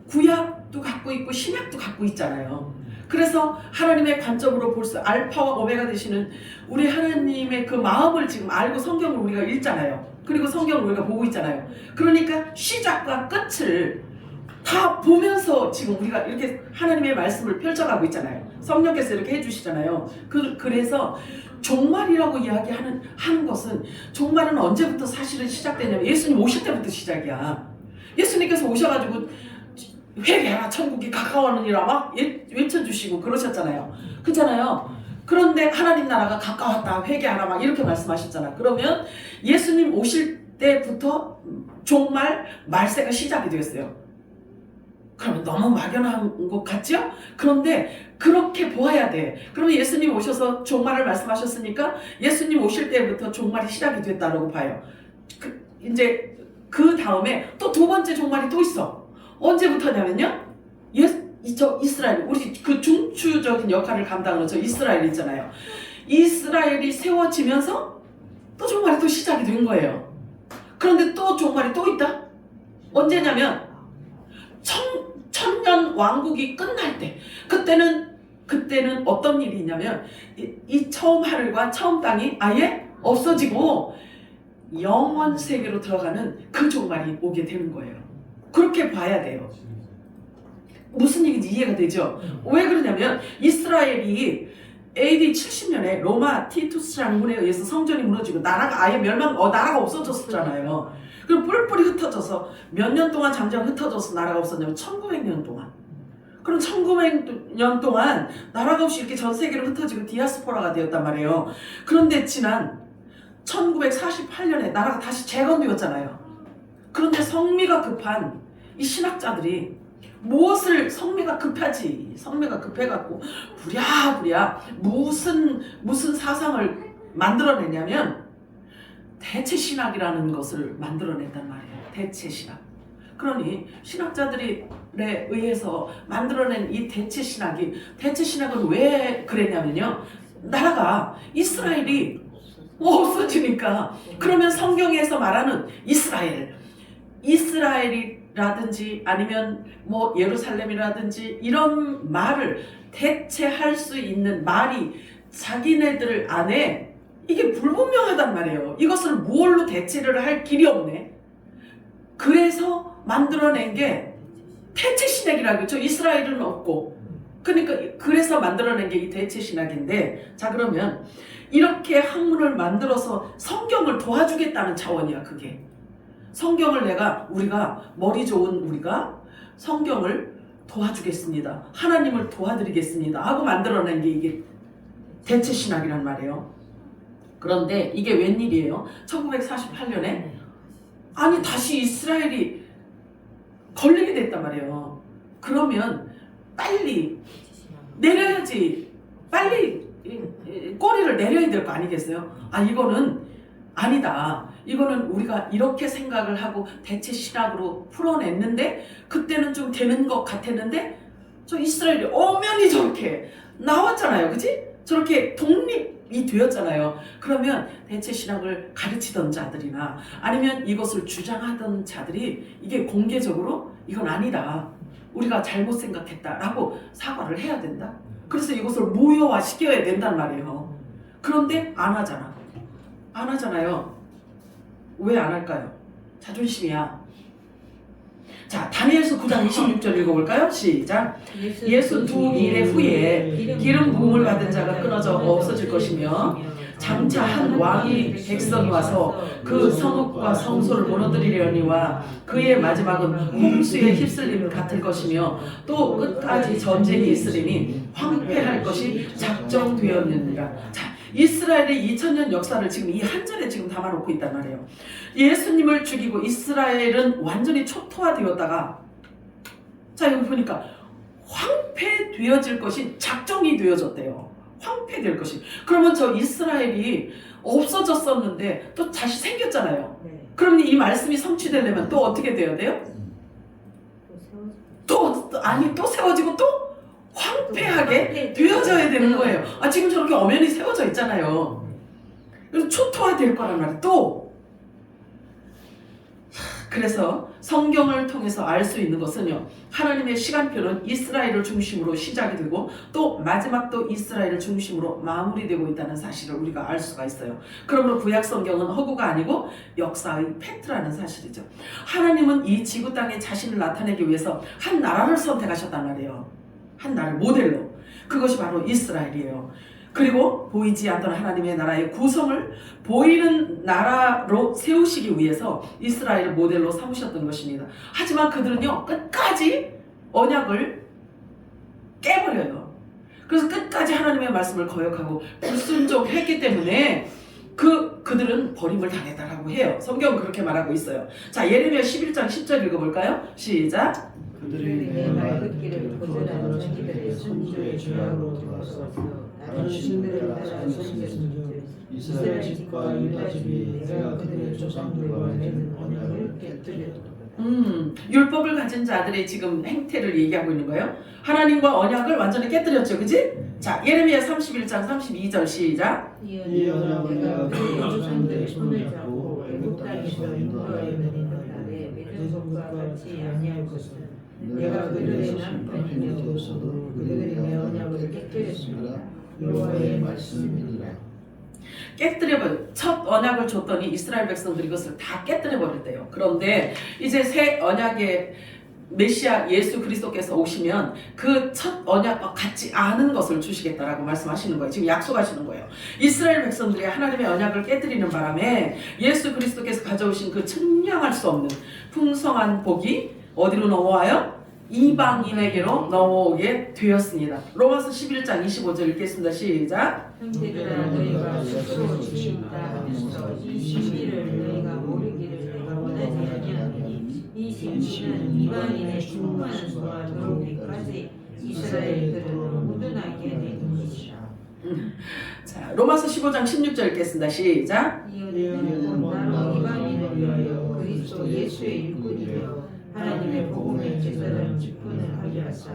구약도 갖고 있고 신약도 갖고 있잖아요. 그래서 하나님의 관점으로 볼 수 알파와 오메가 되시는 우리 하나님의 그 마음을 지금 알고 성경을 우리가 읽잖아요. 그리고 성경을 우리가 보고 있잖아요. 그러니까 시작과 끝을 다 보면서 지금 우리가 이렇게 하나님의 말씀을 펼쳐가고 있잖아요. 성령께서 이렇게 해주시잖아요. 그래서 종말이라고 이야기하는 것은 종말은 언제부터 사실은 시작되냐면 예수님 오실 때부터 시작이야. 예수님께서 오셔가지고 회개하라 천국이 가까워하느니라 막 외쳐주시고 그러셨잖아요. 그렇잖아요. 그런데 하나님 나라가 가까웠다 회개하라 막 이렇게 말씀하셨잖아. 그러면 예수님 오실 때부터 종말 말세가 시작이 되었어요. 그러면 너무 막연한 것 같죠? 그런데 그렇게 보아야 돼. 그러면 예수님 오셔서 종말을 말씀하셨으니까 예수님 오실 때부터 종말이 시작이 됐다고 봐요. 이제 그 다음에 또 두 번째 종말이 또 있어. 언제부터냐면요. 저 이스라엘, 우리 그 중추적인 역할을 감당하는 저 이스라엘 있잖아요. 이스라엘이 세워지면서 또 종말이 또 시작이 된 거예요. 그런데 또 종말이 또 있다? 언제냐면 천년 왕국이 끝날 때, 그때는 어떤 일이 있냐면 이 처음 하늘과 처음 땅이 아예 없어지고 영원 세계로 들어가는 그 종말이 오게 되는 거예요. 그렇게 봐야 돼요. 무슨 얘기인지 이해가 되죠? 왜 그러냐면 이스라엘이 AD 70년에 로마 티투스 장군에 의해서 성전이 무너지고 나라가 아예 나라가 없어졌었잖아요. 그럼 뿔뿔이 흩어져서 몇 년 동안 잠잠 흩어져서 나라가 없었냐면 1900년 동안. 그럼 1900년 동안 나라가 없이 이렇게 전 세계로 흩어지고 디아스포라가 되었단 말이에요. 그런데 지난 1948년에 나라가 다시 재건되었잖아요. 그런데 성미가 급한 이 신학자들이 무엇을 성미가 급하지? 성미가 급해갖고 부랴부랴 무슨 사상을 만들어냈냐면 대체 신학이라는 것을 만들어냈단 말이에요. 대체 신학. 그러니 신학자들에 의해서 만들어낸 이 대체 신학은 왜 그랬냐면요. 나라가 이스라엘이 없어지니까 그러면 성경에서 말하는 이스라엘이라든지 아니면 뭐 예루살렘이라든지 이런 말을 대체할 수 있는 말이 자기네들 안에 이게 불분명하단 말이에요. 이것을 뭘로 대체를 할 길이 없네. 그래서 만들어낸 게 대체 신학이라고 했죠. 이스라엘은 없고. 그러니까 그래서 만들어낸 게 이 대체 신학인데, 자 그러면 이렇게 학문을 만들어서 성경을 도와주겠다는 차원이야. 그게 성경을 우리가 머리 좋은 우리가 성경을 도와주겠습니다, 하나님을 도와드리겠습니다 하고 만들어낸 게 이게 대체 신학이란 말이에요. 그런데 이게 웬일이에요? 1948년에 아니 다시 이스라엘이 걸리게 됐단 말이에요. 그러면 빨리 내려야지, 빨리 꼬리를 내려야 될 거 아니겠어요? 아 이거는 아니다, 이거는 우리가 이렇게 생각을 하고 대체 신학으로 풀어냈는데 그때는 좀 되는 것 같았는데 저 이스라엘이 엄연히 저렇게 나왔잖아요. 그치? 저렇게 독립이 되었잖아요. 그러면 대체 신학을 가르치던 자들이나 아니면 이것을 주장하던 자들이 이게 공개적으로 이건 아니다, 우리가 잘못 생각했다라고 사과를 해야 된다. 그래서 이것을 무효화 시켜야 된단 말이에요. 그런데 안 하잖아요. 왜 안 할까요? 자존심이야. 자, 다니엘서 9장 26절 읽어볼까요? 시작. 예수 두 일의 후에 기름 부음을 받은 자가 끊어져 없어질 것이며 장차 한 왕이 백성이 와서 그 성읍과 성소를 무너뜨리려니와 그의 마지막은 홍수에 휩쓸림 같을 것이며 또 끝까지 전쟁이 있으리니 황폐할 것이 작정되었느니라. 자, 이스라엘의 2000년 역사를 지금 이 한 절에 지금 담아놓고 있단 말이에요. 예수님을 죽이고 이스라엘은 완전히 초토화되었다가, 자 여기 보니까 황폐되어질 것이 작정이 되어졌대요. 황폐될 것이. 그러면 저 이스라엘이 없어졌었는데 또 다시 생겼잖아요. 그럼 이 말씀이 성취되려면 또 어떻게 되어야 돼요? 또 세워지고 또 황폐하게 되어져야 되는 거예요. 아 지금 저렇게 엄연히 세워져 있잖아요. 그래서 초토화될 거란 말이에요. 또 그래서 성경을 통해서 알 수 있는 것은요, 하나님의 시간표는 이스라엘을 중심으로 시작이 되고 또 마지막도 이스라엘을 중심으로 마무리되고 있다는 사실을 우리가 알 수가 있어요. 그러므로 구약 성경은 허구가 아니고 역사의 팩트라는 사실이죠. 하나님은 이 지구 땅에 자신을 나타내기 위해서 한 나라를 선택하셨단 말이에요. 한 나라를 모델로. 그것이 바로 이스라엘이에요. 그리고 보이지 않던 하나님의 나라의 구성을 보이는 나라로 세우시기 위해서 이스라엘을 모델로 삼으셨던 것입니다. 하지만 그들은요 끝까지 언약을 깨버려요. 그래서 끝까지 하나님의 말씀을 거역하고 불순종했기 때문에 그들은 버림을 당했다라고 해요. 성경은 그렇게 말하고 있어요. 자, 예레미야 11장 10절 읽어볼까요? 시작. 그들이 내 말 듣기를 거절하는 자기들의 선지자의 죄악으로 들어가서 다른 신들을 따라 섬겼은즉 이스라엘 집과 유다 집이 내가 그들의 조상들과 맺은 언약을 깨뜨렸도다. 율법을 가진 자들의 지금 행태를 얘기하고 있는 거예요. 하나님과 언약을 완전히 깨뜨렸죠, 그지? 자, 예레미야 31장 32절 시작. 이 언약을 내가 그들의 조상들의 손을 잡고 애굽 땅에서 인도하여 내린 날에 맺은 것과 같이 아니할 것은 내가 그들의 남편이 되었어도 그들이 내 언약을 깨뜨렸습니다. 여호와의 말씀이니라. 첫 언약을 줬더니 이스라엘 백성들이 이것을 다 깨뜨려버렸대요. 그런데 이제 새 언약의 메시아 예수 그리스도께서 오시면 그 첫 언약과 같지 않은 것을 주시겠다라고 말씀하시는 거예요. 지금 약속하시는 거예요. 이스라엘 백성들이 하나님의 언약을 깨뜨리는 바람에 예수 그리스도께서 가져오신 그 측량할 수 없는 풍성한 복이 어디로 넘어와요? 이방인에게로 넘어오게 되었습니다. 로마서 11장 25절 읽겠습니다. 시작. 형제들아 너희가 스스로 지킨다 하면서 이 진리를 너희가 모르기를 내가 원하지 아니하노니 이 진리는 이방인의 충만한 수와 들어오기까지 이스라엘들은 무둔하게 되는 것이라. 자, 로마서 15장 16절 읽겠습니다. 시작. 이어는 곧 나로 이방인을 위하여 그리스도 예수의 일꾼이 되어 하나님의 복음의 제사장 직분을 하게 하사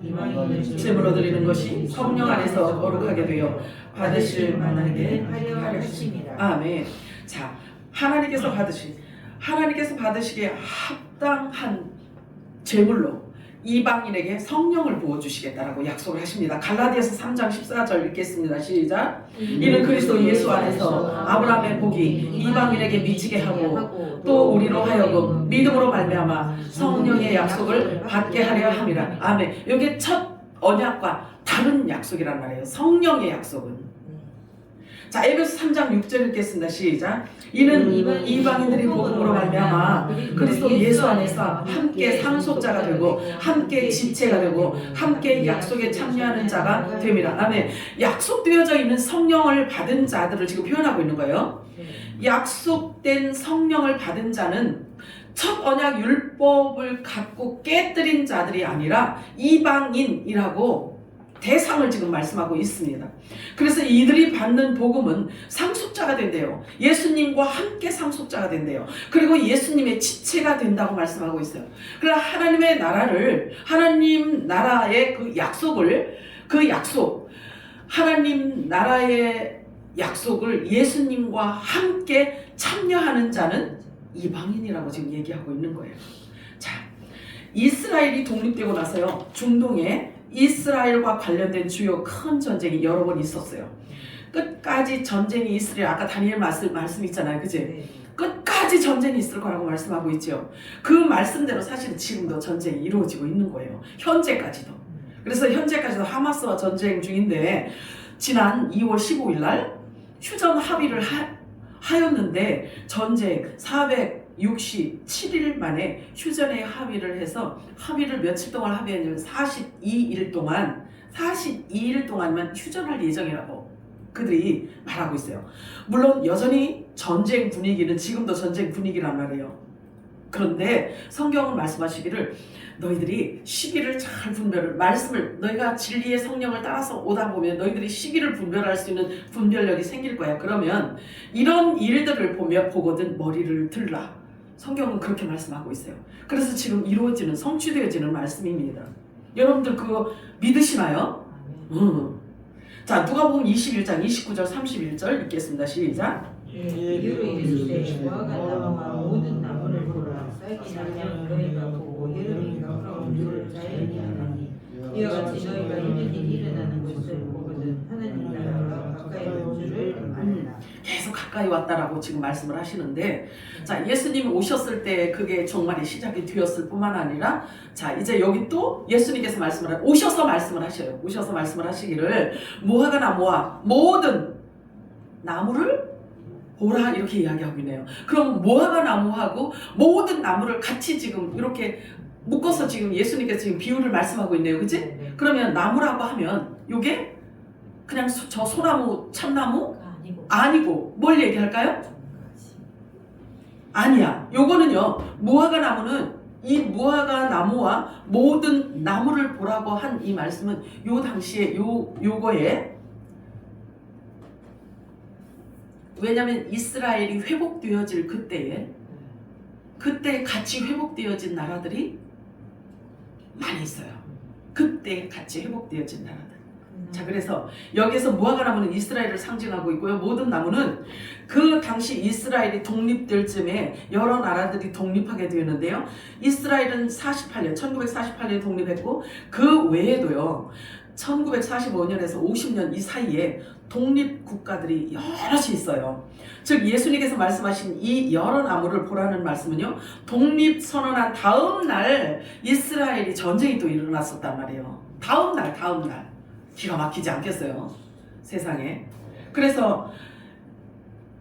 이방인을 제물로 드리는 것이 성령 안에서 거룩하게 되어 받으실 만하게 하려 하심이라. 아멘. 자, 하나님께서 받으시기에 합당한 제물로 이방인에게 성령을 부어주시겠다라고 약속을 하십니다. 갈라디아서 3장 14절 읽겠습니다. 시작. 이는 그리스도 예수 안에서 아브라함의 복이 이방인에게 미치게 하고 또 우리로 하여금 믿음으로 말미암아 성령의 약속을 받게 하려 함이라. 아멘. 이게 첫 언약과 다른 약속이란 말이에요. 성령의 약속은. 자, 에베소 3장 6절 읽겠습니다. 시작. 이는 이방인들이 복음으로 말미암아 그리스도 예수 안에서 함께 상속자가 되고 함께 지체가 되고 함께 약속에 참여하는 자가 됩니다. 아멘. 약속되어져 있는 성령을 받은 자들을 지금 표현하고 있는 거예요. 약속된 성령을 받은 자는 첫 언약 율법을 갖고 깨뜨린 자들이 아니라 이방인이라고 대상을 지금 말씀하고 있습니다. 그래서 이들이 받는 복음은 상속자가 된대요. 예수님과 함께 상속자가 된대요. 그리고 예수님의 지체가 된다고 말씀하고 있어요. 그러나 하나님의 나라를, 하나님 나라의 그 약속, 하나님 나라의 약속을 예수님과 함께 참여하는 자는 이방인이라고 지금 얘기하고 있는 거예요. 자, 이스라엘이 독립되고 나서요, 중동에 이스라엘과 관련된 주요 큰 전쟁이 여러 번 있었어요. 끝까지 전쟁이 있으려, 아까 다니엘 말씀 있잖아요, 그지? 끝까지 전쟁이 있을 거라고 말씀하고 있죠. 그 말씀대로 사실은 지금도 전쟁이 이루어지고 있는 거예요. 현재까지도. 그래서 현재까지도 하마스와 전쟁 중인데 지난 2월 15일 날 휴전 합의를 하였는데 전쟁 467일 만에 휴전에 합의를 해서 합의를 며칠 동안 합의했냐면 42일 동안만 휴전할 예정이라고 그들이 말하고 있어요. 물론 여전히 전쟁 분위기는 지금도 전쟁 분위기란 말이에요. 그런데 성경은 말씀하시기를 너희들이 시기를 잘 말씀을 너희가 진리의 성령을 따라서 오다 보면 너희들이 시기를 분별할 수 있는 분별력이 생길 거야. 그러면 이런 일들을 보거든 머리를 들라. 성경은 그렇게 말씀하고 있어요. 그래서 지금 이루어지는 성취되어지는 말씀입니다. 여러분들 그거 믿으시나요? 자, 누가복음 21장 29절 31절 읽겠습니다. 시작. 이유로 이르시되 무화과 나무와 모든 나무를 보라. 쌀기 나면 너희가 보고 여름이 가까운 줄을 자연히 아나니 이와 같이 너희가 있는 일이 일어나는 것을 보거든 하나님 나라가 가까이 온 줄을 알라. 계속 가까이 왔다라고 지금 말씀을 하시는데, 자, 예수님이 오셨을 때 그게 종말의 시작이 되었을 뿐만 아니라, 자, 이제 여기 또 예수님께서 오셔서 말씀을 하셔요. 오셔서 말씀을 하시기를 무화과 나무와 모든 나무를 보라 이렇게 이야기하고 있네요. 그럼 무화과 나무하고 모든 나무를 같이 지금 이렇게 묶어서 지금 예수님께서 지금 비유를 말씀하고 있네요. 그치? 그러면 나무라고 하면 요게 그냥 저 소나무, 참나무? 아니고 뭘 얘기할까요? 아니야. 요거는요, 무화과 나무는 이 무화과 나무와 모든 나무를 보라고 한 이 말씀은 요 당시에 요거에, 왜냐하면 이스라엘이 회복되어질 그때 같이 회복되어진 나라들이 많이 있어요. 그때 같이 회복되어진 나라들. 자, 그래서 여기서 무화과 나무는 이스라엘을 상징하고 있고요. 모든 나무는 그 당시 이스라엘이 독립될 즈음에 여러 나라들이 독립하게 되었는데요. 이스라엘은 1948년 독립했고 그 외에도요. 1945년에서 50년 이 사이에 독립국가들이 여럿이 있어요. 즉 예수님께서 말씀하신 이 여러 나무를 보라는 말씀은요, 독립 선언한 다음 날 이스라엘이 전쟁이 또 일어났었단 말이에요. 다음 날 기가 막히지 않겠어요? 세상에. 그래서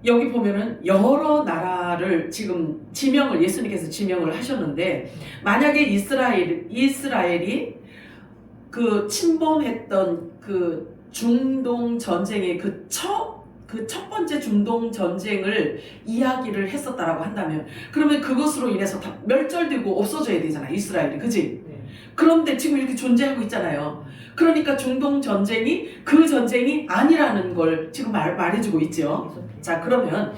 여기 보면은 여러 나라를 지금 지명을 예수님께서 지명을 하셨는데 만약에 이스라엘이 그 침범했던 그 중동 전쟁의 그 첫 번째 중동 전쟁을 이야기를 했었다라고 한다면 그러면 그것으로 인해서 다 멸절되고 없어져야 되잖아 이스라엘이 그지? 네. 그런데 지금 이렇게 존재하고 있잖아요. 그러니까 중동 전쟁이 그 전쟁이 아니라는 걸 지금 말해주고 있죠. 자 그러면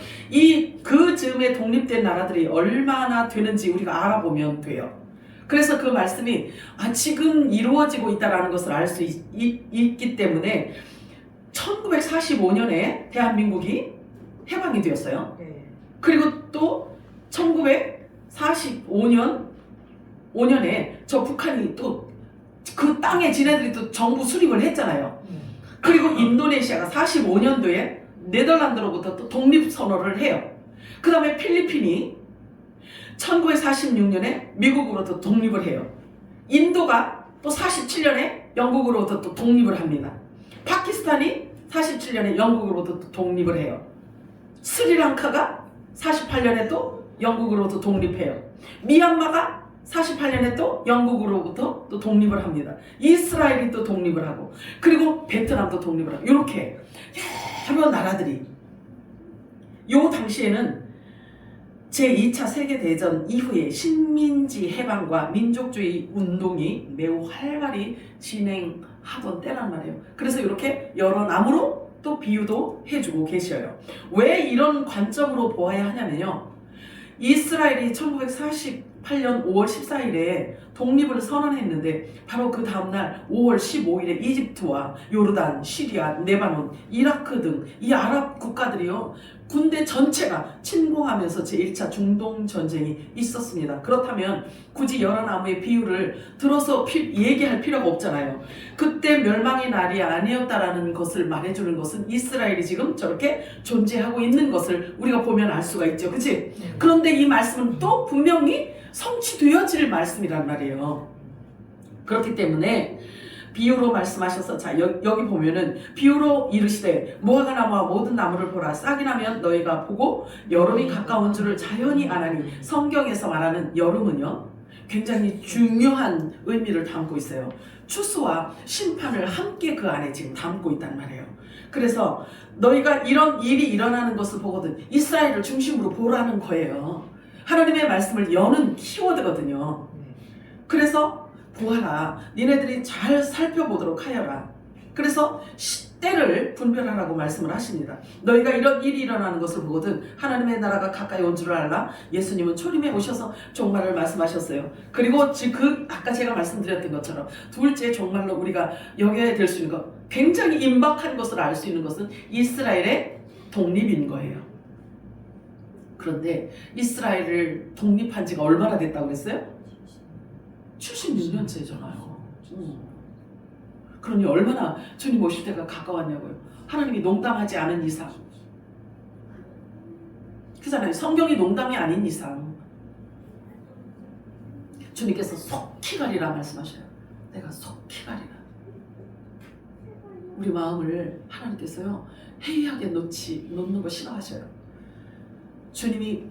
그 즈음에 독립된 나라들이 얼마나 되는지 우리가 알아보면 돼요. 그래서 그 말씀이 지금 이루어지고 있다는 것을 알 수 있기 때문에 1945년에 대한민국이 해방이 되었어요. 네. 그리고 또 1945년에 저 북한이 또 그 땅에 지네들이 또 정부 수립을 했잖아요. 그리고 인도네시아가 45년도에 네덜란드로부터 또 독립선언을 해요. 그 다음에 필리핀이 1946년에 미국으로부터 독립을 해요. 인도가 또 47년에 영국으로부터 또 독립을 합니다. 파키스탄이 47년에 영국으로부터 또 독립을 해요. 스리랑카가 48년에 또 영국으로부터 독립해요. 미얀마가 48년에 또 영국으로부터 또 독립을 합니다. 이스라엘이 또 독립을 하고 그리고 베트남도 독립을 하고 이렇게 여러 나라들이 요 당시에는 제2차 세계대전 이후에 식민지 해방과 민족주의 운동이 매우 활발히 진행하던 때란 말이에요. 그래서 이렇게 여러 나무로 또 비유도 해주고 계셔요. 왜 이런 관점으로 보아야 하냐면요. 이스라엘이 1948년 5월 14일에 독립을 선언했는데 바로 그 다음날 5월 15일에 이집트와 요르단, 시리아, 레바논, 이라크 등 이 아랍 국가들이요 군대 전체가 침공하면서 제1차 중동 전쟁이 있었습니다. 그렇다면 굳이 여러 나무의 비유를 들어서 얘기할 필요가 없잖아요. 그때 멸망의 날이 아니었다라는 것을 말해주는 것은 이스라엘이 지금 저렇게 존재하고 있는 것을 우리가 보면 알 수가 있죠. 그치? 그런데 이 말씀은 또 분명히 성취되어질 말씀이란 말이에요. 그렇기 때문에 비유로 말씀하셔서 자 여기 보면은 비유로 이르시되 무화과 나무와 모든 나무를 보라 싹이 나면 너희가 보고 여름이 가까운 줄을 자연히 아나니 성경에서 말하는 여름은요 굉장히 중요한 의미를 담고 있어요. 추수와 심판을 함께 그 안에 지금 담고 있단 말이에요. 그래서 너희가 이런 일이 일어나는 것을 보거든 이스라엘을 중심으로 보라는 거예요. 하나님의 말씀을 여는 키워드거든요. 그래서 보아라. 니네들이 잘 살펴보도록 하여라. 그래서 때를 분별하라고 말씀을 하십니다. 너희가 이런 일이 일어나는 것을 보거든 하나님의 나라가 가까이 온 줄을 알라. 예수님은 초림에 오셔서 종말을 말씀하셨어요. 그리고 아까 제가 말씀드렸던 것처럼 둘째 종말로 우리가 여겨야 될 수 있는 것 굉장히 임박한 것을 알 수 있는 것은 이스라엘의 독립인 거예요. 그런데 이스라엘을 독립한 지가 얼마나 됐다고 그랬어요? 76년째잖아요. 그러니 얼마나 주님 오실 때가 가까웠냐고요. 하나님이 농담하지 않은 이상 그잖아요. 성경이 농담이 아닌 이상 주님께서 속히 가리라 말씀하셔요. 내가 속히 가리라. 우리 마음을 하나님께서요 해이하게 놓는 거 싫어하셔요. 주님이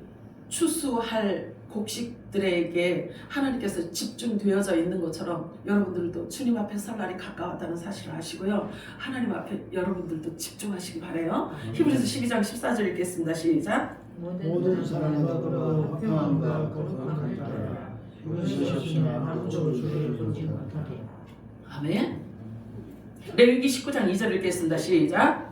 추수할 곡식들에게 하나님께서 집중되어져 있는 것처럼 여러분들도 주님 앞에 설 날이 가까웠다는 사실을 아시고요. 하나님 앞에 여러분들도 집중하시기 바라요. 히브리서 12장 14절 읽겠습니다. 시작. 모든 사람과 그로 화평함과 거룩함을 따라 이것이 없으나 아무도 주를 보지 못하리. 아멘. 레위기 19장 2절 읽겠습니다. 시작.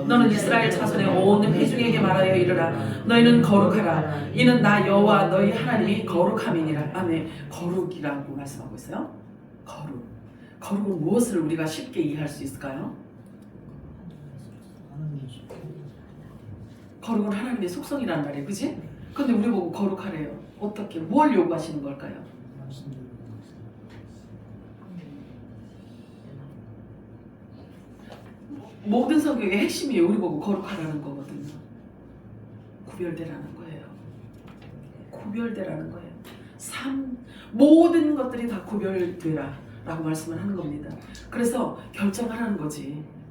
너는 이스라엘 자손의 온 회중에게 말하여 이르라. 너희는 거룩하라. 이는 나 여호와 너희 하나님이 거룩함이니라. 아멘. 거룩이라고 말씀하고 있어요. 거룩. 거룩은 무엇을 우리가 쉽게 이해할 수 있을까요? 거룩은 하나님의 속성이라는 말이에요. 그치? 근데 우리 보고 거룩하래요. 어떻게? 뭘 요구하시는 걸까요? 모든 성경의 핵심이 우리 보고 거룩하라는 거거든요. 구별되라는 거예요. 구별되라는 거예요. 모든 것들이 다 구별되라 라고 말씀을 하는 겁니다. 그래서 결정하라는 거지.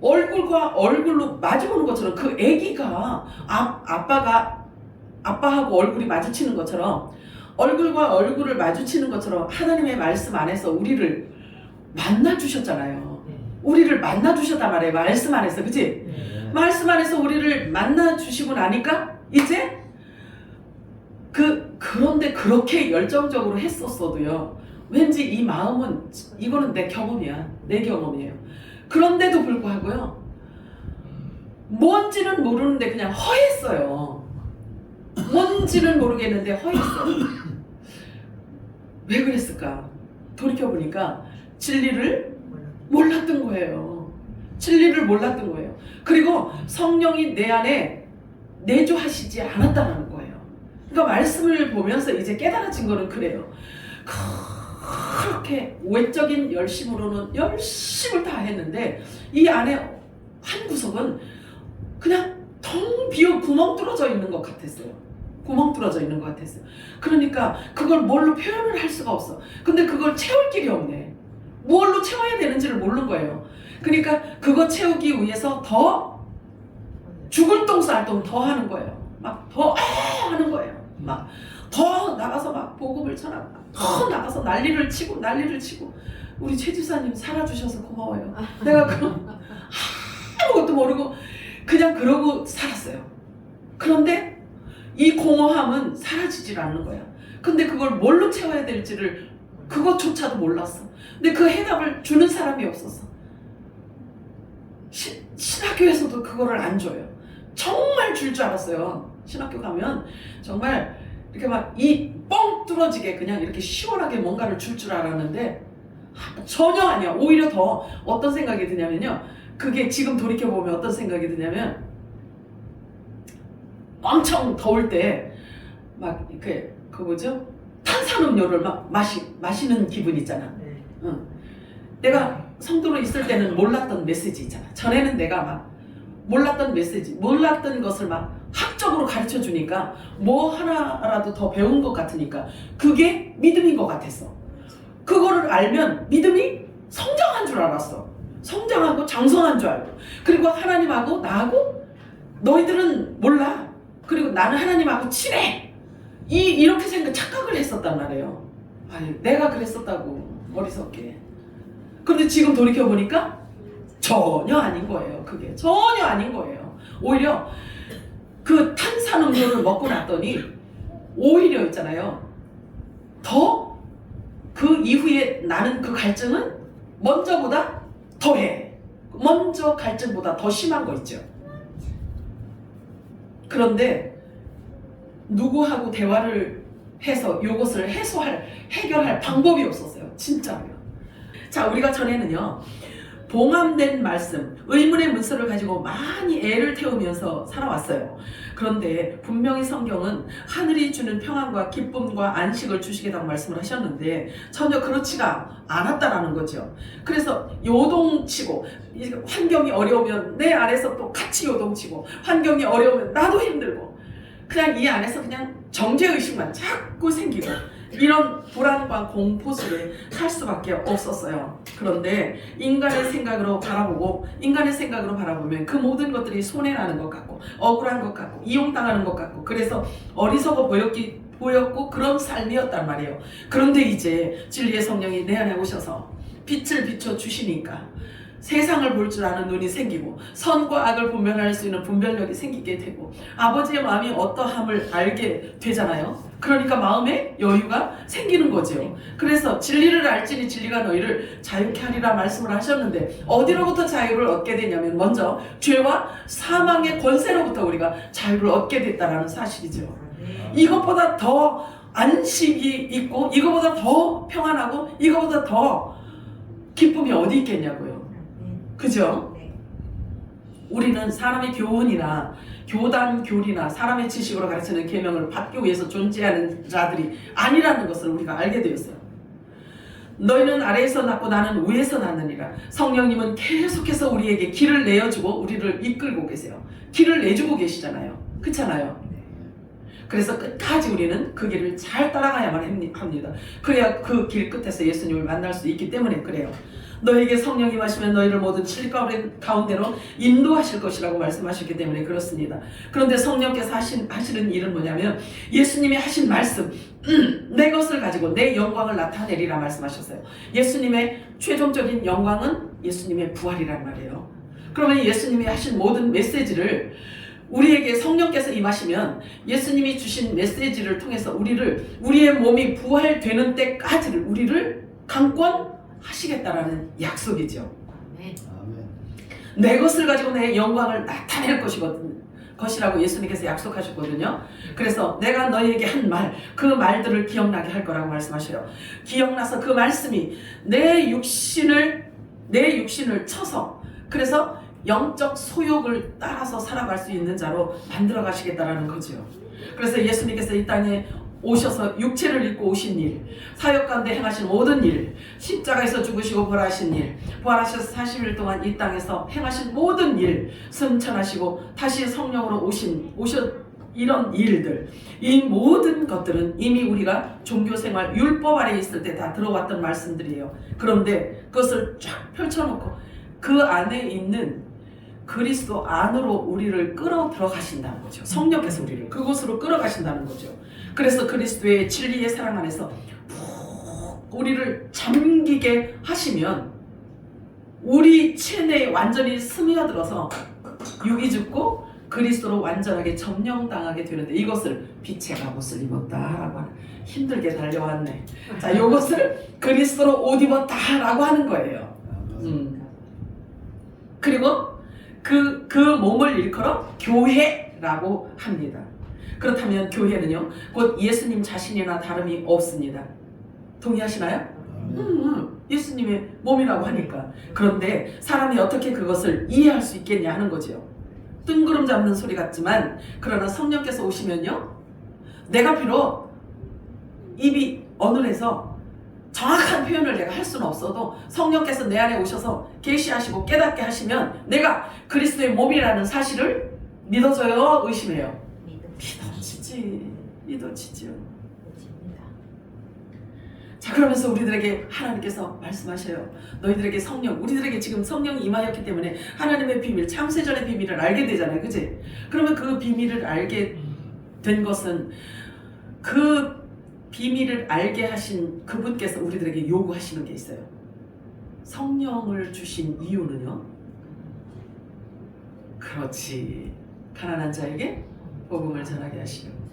얼굴과 얼굴로 마주보는 것처럼 그 아기가 아빠하고 얼굴이 마주치는 것처럼 얼굴과 얼굴을 마주치는 것처럼 하나님의 말씀 안에서 우리를 만나 주셨잖아요. 우리를 만나 주셨단 말이에요. 말씀 안에서, 그치? 말씀 안에서 우리를 만나 주시고 나니까 이제 그런데 그렇게 열정적으로 했었어도요. 왠지 이 마음은 이거는 내 경험이야. 내 경험이에요. 그런데도 불구하고요. 뭔지는 모르는데 그냥 허했어요. 뭔지는 모르겠는데 허했어요. 왜 그랬을까? 돌이켜보니까 진리를 몰랐던 거예요. 진리를 몰랐던 거예요. 그리고 성령이 내 안에 내주하시지 않았다는 거예요. 그러니까 말씀을 보면서 이제 깨달아진 거는 그래요. 그렇게 외적인 열심으로는 열심을 다 했는데 이 안에 한 구석은 그냥 텅 비어 구멍 뚫어져 있는 것 같았어요. 구멍 뚫어져 있는 것 같았어요. 그러니까 그걸 뭘로 표현을 할 수가 없어. 근데 그걸 채울 길이 없네. 뭘로 채워야 되는지를 모르는 거예요. 그러니까 그거 채우기 위해서 더 죽을 똥 쌀 똥 더 하는 거예요. 막 더 하는 거예요. 막 더 나가서 막 복음을 전하고 더 나가서 난리를 치고 우리 최 지사님 살아주셔서 고마워요. 내가 그럼 아무것도 모르고 그냥 그러고 살았어요. 그런데 이 공허함은 사라지질 않는 거야. 근데 그걸 뭘로 채워야 될지를 그것조차도 몰랐어. 근데 그 해답을 주는 사람이 없었어. 신학교에서도 그거를 안 줘요. 정말 줄 줄 알았어요. 신학교 가면 정말 이렇게 막 이 뻥 뚫어지게 그냥 이렇게 시원하게 뭔가를 줄 줄 알았는데 전혀 아니야. 오히려 더 어떤 생각이 드냐면요. 그게 지금 돌이켜보면 어떤 생각이 드냐면 엄청 더울 때 막 이렇게 그 뭐죠? 탄산음료를 막 마시는 기분 있잖아. 응. 내가 성도로 있을 때는 몰랐던 메시지 있잖아. 전에는 내가 막 몰랐던 메시지, 몰랐던 것을 막 학적으로 가르쳐 주니까 뭐 하나라도 더 배운 것 같으니까 그게 믿음인 것 같았어. 그거를 알면 믿음이 성장한 줄 알았어. 성장하고 장성한 줄 알고. 그리고 하나님하고 나하고 너희들은 몰라. 그리고 나는 하나님하고 친해. 이렇게 착각을 했었단 말이에요. 아니, 내가 그랬었다고, 어리석게. 그런데 지금 돌이켜보니까 전혀 아닌 거예요. 그게 전혀 아닌 거예요. 오히려 그 탄산음료를 먹고 났더니 오히려 있잖아요. 더 그 이후에 나는 그 갈증은 먼저보다 더해. 먼저 갈증보다 더 심한 거 있죠. 그런데 누구하고 대화를 해서 이것을 해결할 방법이 없었어요. 진짜로요. 자, 우리가 전에는요. 봉함된 말씀, 의문의 문서를 가지고 많이 애를 태우면서 살아왔어요. 그런데 분명히 성경은 하늘이 주는 평안과 기쁨과 안식을 주시겠다고 말씀을 하셨는데 전혀 그렇지가 않았다라는 거죠. 그래서 요동치고 환경이 어려우면 내 안에서 또 같이 요동치고 환경이 어려우면 나도 힘들고 그냥 이 안에서 그냥 정죄의식만 자꾸 생기고 이런 불안과 공포 속에 살 수밖에 없었어요. 그런데 인간의 생각으로 바라보면 그 모든 것들이 손해나는 것 같고 억울한 것 같고 이용당하는 것 같고 그래서 어리석어 보였고 그런 삶이었단 말이에요. 그런데 이제 진리의 성령이 내 안에 오셔서 빛을 비춰주시니까 세상을 볼 줄 아는 눈이 생기고 선과 악을 분별할 수 있는 분별력이 생기게 되고 아버지의 마음이 어떠함을 알게 되잖아요. 그러니까 마음에 여유가 생기는 거죠. 그래서 진리를 알지니 진리가 너희를 자유케 하리라 말씀을 하셨는데 어디로부터 자유를 얻게 되냐면 먼저 죄와 사망의 권세로부터 우리가 자유를 얻게 됐다는 사실이죠. 이것보다 더 안식이 있고 이것보다 더 평안하고 이것보다 더 기쁨이 어디 있겠냐고요. 그죠? 우리는 사람의 교훈이나 교단, 교리나 사람의 지식으로 가르치는 계명을 받기 위해서 존재하는 자들이 아니라는 것을 우리가 알게 되었어요. 너희는 아래에서 낳고 나는 위에서 낳느니라. 성령님은 계속해서 우리에게 길을 내어주고 우리를 이끌고 계세요. 길을 내주고 계시잖아요. 그렇잖아요. 그래서 끝까지 우리는 그 길을 잘 따라가야만 합니다. 그래야 그 길 끝에서 예수님을 만날 수 있기 때문에 그래요. 너에게 성령이 임하시면 너희를 모든 진리 가운데로 인도하실 것이라고 말씀하셨기 때문에 그렇습니다. 그런데 성령께서 하시는 일은 뭐냐면 예수님이 하신 말씀, 내 것을 가지고 내 영광을 나타내리라 말씀하셨어요. 예수님의 최종적인 영광은 예수님의 부활이란 말이에요. 그러면 예수님이 하신 모든 메시지를 우리에게 성령께서 임하시면 예수님이 주신 메시지를 통해서 우리의 몸이 부활되는 때까지를 우리를 강권하시겠다라는 약속이죠. 아멘. 내 것을 가지고 내 영광을 나타낼 것이라고 예수님께서 약속하셨거든요. 그래서 내가 너희에게 한 말, 그 말들을 기억나게 할 거라고 말씀하셔요. 기억나서 그 말씀이 내 육신을 쳐서 그래서 영적 소욕을 따라서 살아갈 수 있는 자로 만들어 가시겠다라는 거죠. 그래서 예수님께서 이 땅에 오셔서 육체를 입고 오신 일, 사역 가운데 행하신 모든 일, 십자가에서 죽으시고 부활하신 일, 부활하셔서 40일 동안 이 땅에서 행하신 모든 일, 승천하시고 다시 성령으로 오셔 이런 일들, 이 모든 것들은 이미 우리가 종교생활 율법 아래 있을 때 다 들어왔던 말씀들이에요. 그런데 그것을 쫙 펼쳐놓고 그 안에 있는 그리스도 안으로 우리를 끌어 들어가신다는 거죠. 성령께서 우리를 그곳으로 끌어가신다는 거죠. 그래서 그리스도의 진리의 사랑 안에서 푹 우리를 잠기게 하시면 우리 체내에 완전히 스며들어서 육이 죽고 그리스도로 완전하게 점령당하게 되는데 이것을 빛의 갑옷을 입었다라고 하는 힘들게 달려왔네. 자, 이것을 그리스도로 옷 입었다라고 하는 거예요. 그리고 그 몸을 일컬어 교회라고 합니다. 그렇다면 교회는요, 곧 예수님 자신이나 다름이 없습니다. 동의하시나요? 예수님의 몸이라고 하니까. 그런데 사람이 어떻게 그것을 이해할 수 있겠냐 하는 거죠. 뜬구름 잡는 소리 같지만 그러나 성령께서 오시면요, 내가 비록 입이 어눌해서 정확한 표현을 내가 할 수는 없어도 성령께서 내 안에 오셔서 계시하시고 깨닫게 하시면 내가 그리스도의 몸이라는 사실을 믿어져요? 의심해요? 믿어지지요. 자, 그러면서 우리들에게 하나님께서 말씀하셔요. 너희들에게 성령, 우리들에게 지금 성령이 임하였기 때문에 하나님의 비밀, 창세전의 비밀을 알게 되잖아요. 그치? 그러면 그 비밀을 알게 된 것은 그 비밀을 알게 하신 그분께서 우리들에게 요구하시는 게 있어요. 성령을 주신 이유는요, 그렇지, 가난한 자에게 복음을 전하게 하시려고.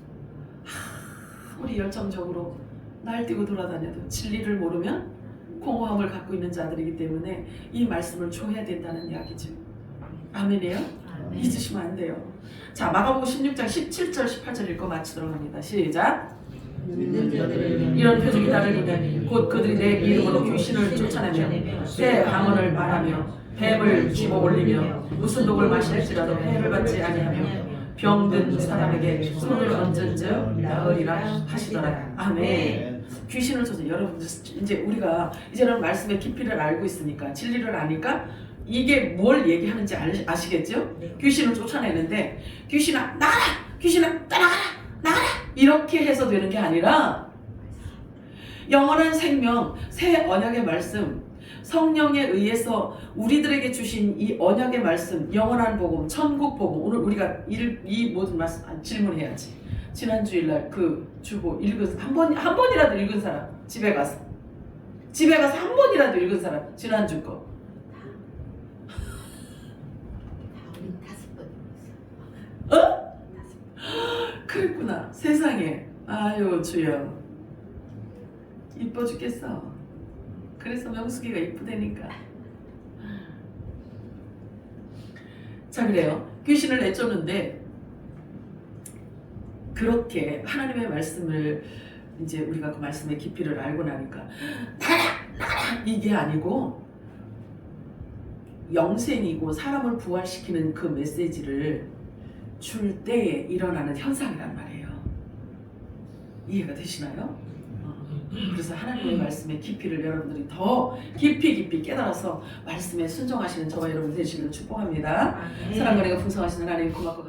우리 열정적으로 날뛰고 돌아다녀도 진리를 모르면 공허함을 갖고 있는 자들이기 때문에 이 말씀을 줘야 된다는 이야기죠. 아멘이에요? 아멘. 잊으시면 안 돼요. 자, 마가복음 16장 17절 18절 읽고 마치도록 합니다. 시작. 이런 표적이 나를 이르니 곧 그들이 내 이름으로 귀신을 쫓아내며 새 방언을 말하며 뱀을 집어 올리며 무슨 독을 마실지라도 해를 받지 아니하며 병든 사람에게 손을 얹은즉 나으리라 하시더라. 아멘. 귀신을 쫓아. 여러분들 이제 우리가 이제는 말씀의 깊이를 알고 있으니까, 진리를 아니까 이게 뭘 얘기하는지 아시겠죠? 귀신을 쫓아내는데 귀신아 나가라, 귀신아 따라가라, 나가라 이렇게 해서 되는 게 아니라 영원한 생명, 새 언약의 말씀, 성령에 의해서 우리들에게 주신 이 언약의 말씀, 영원한 복음, 천국 복음. 오늘 우리가 이 모든 말씀 질문해야지. 지난 주일날 그 주보 읽은 한 번이라도 읽은 사람, 집에 가서 한 번이라도 읽은 사람, 지난 주 거. 우리 5번 읽었어. 어? 그랬구나. 세상에. 아유 주여, 이뻐 죽겠어. 그래서 명숙이가 이쁘다니까. 자, 그래요. 귀신을 내쫓는데 그렇게 하나님의 말씀을 이제 우리가 그 말씀의 깊이를 알고 나니까 나가라 이게 아니고 영생이고 사람을 부활시키는 그 메시지를 줄 때에 일어나는 현상이란 말이에요. 이해가 되시나요? 그래서 하나님의 말씀의 깊이를 여러분들이 더 깊이 깨달아서 말씀에 순종하시는 저와 여러분 되시기를 축복합니다. 사랑과 은혜가 풍성하신 하나님 고맙고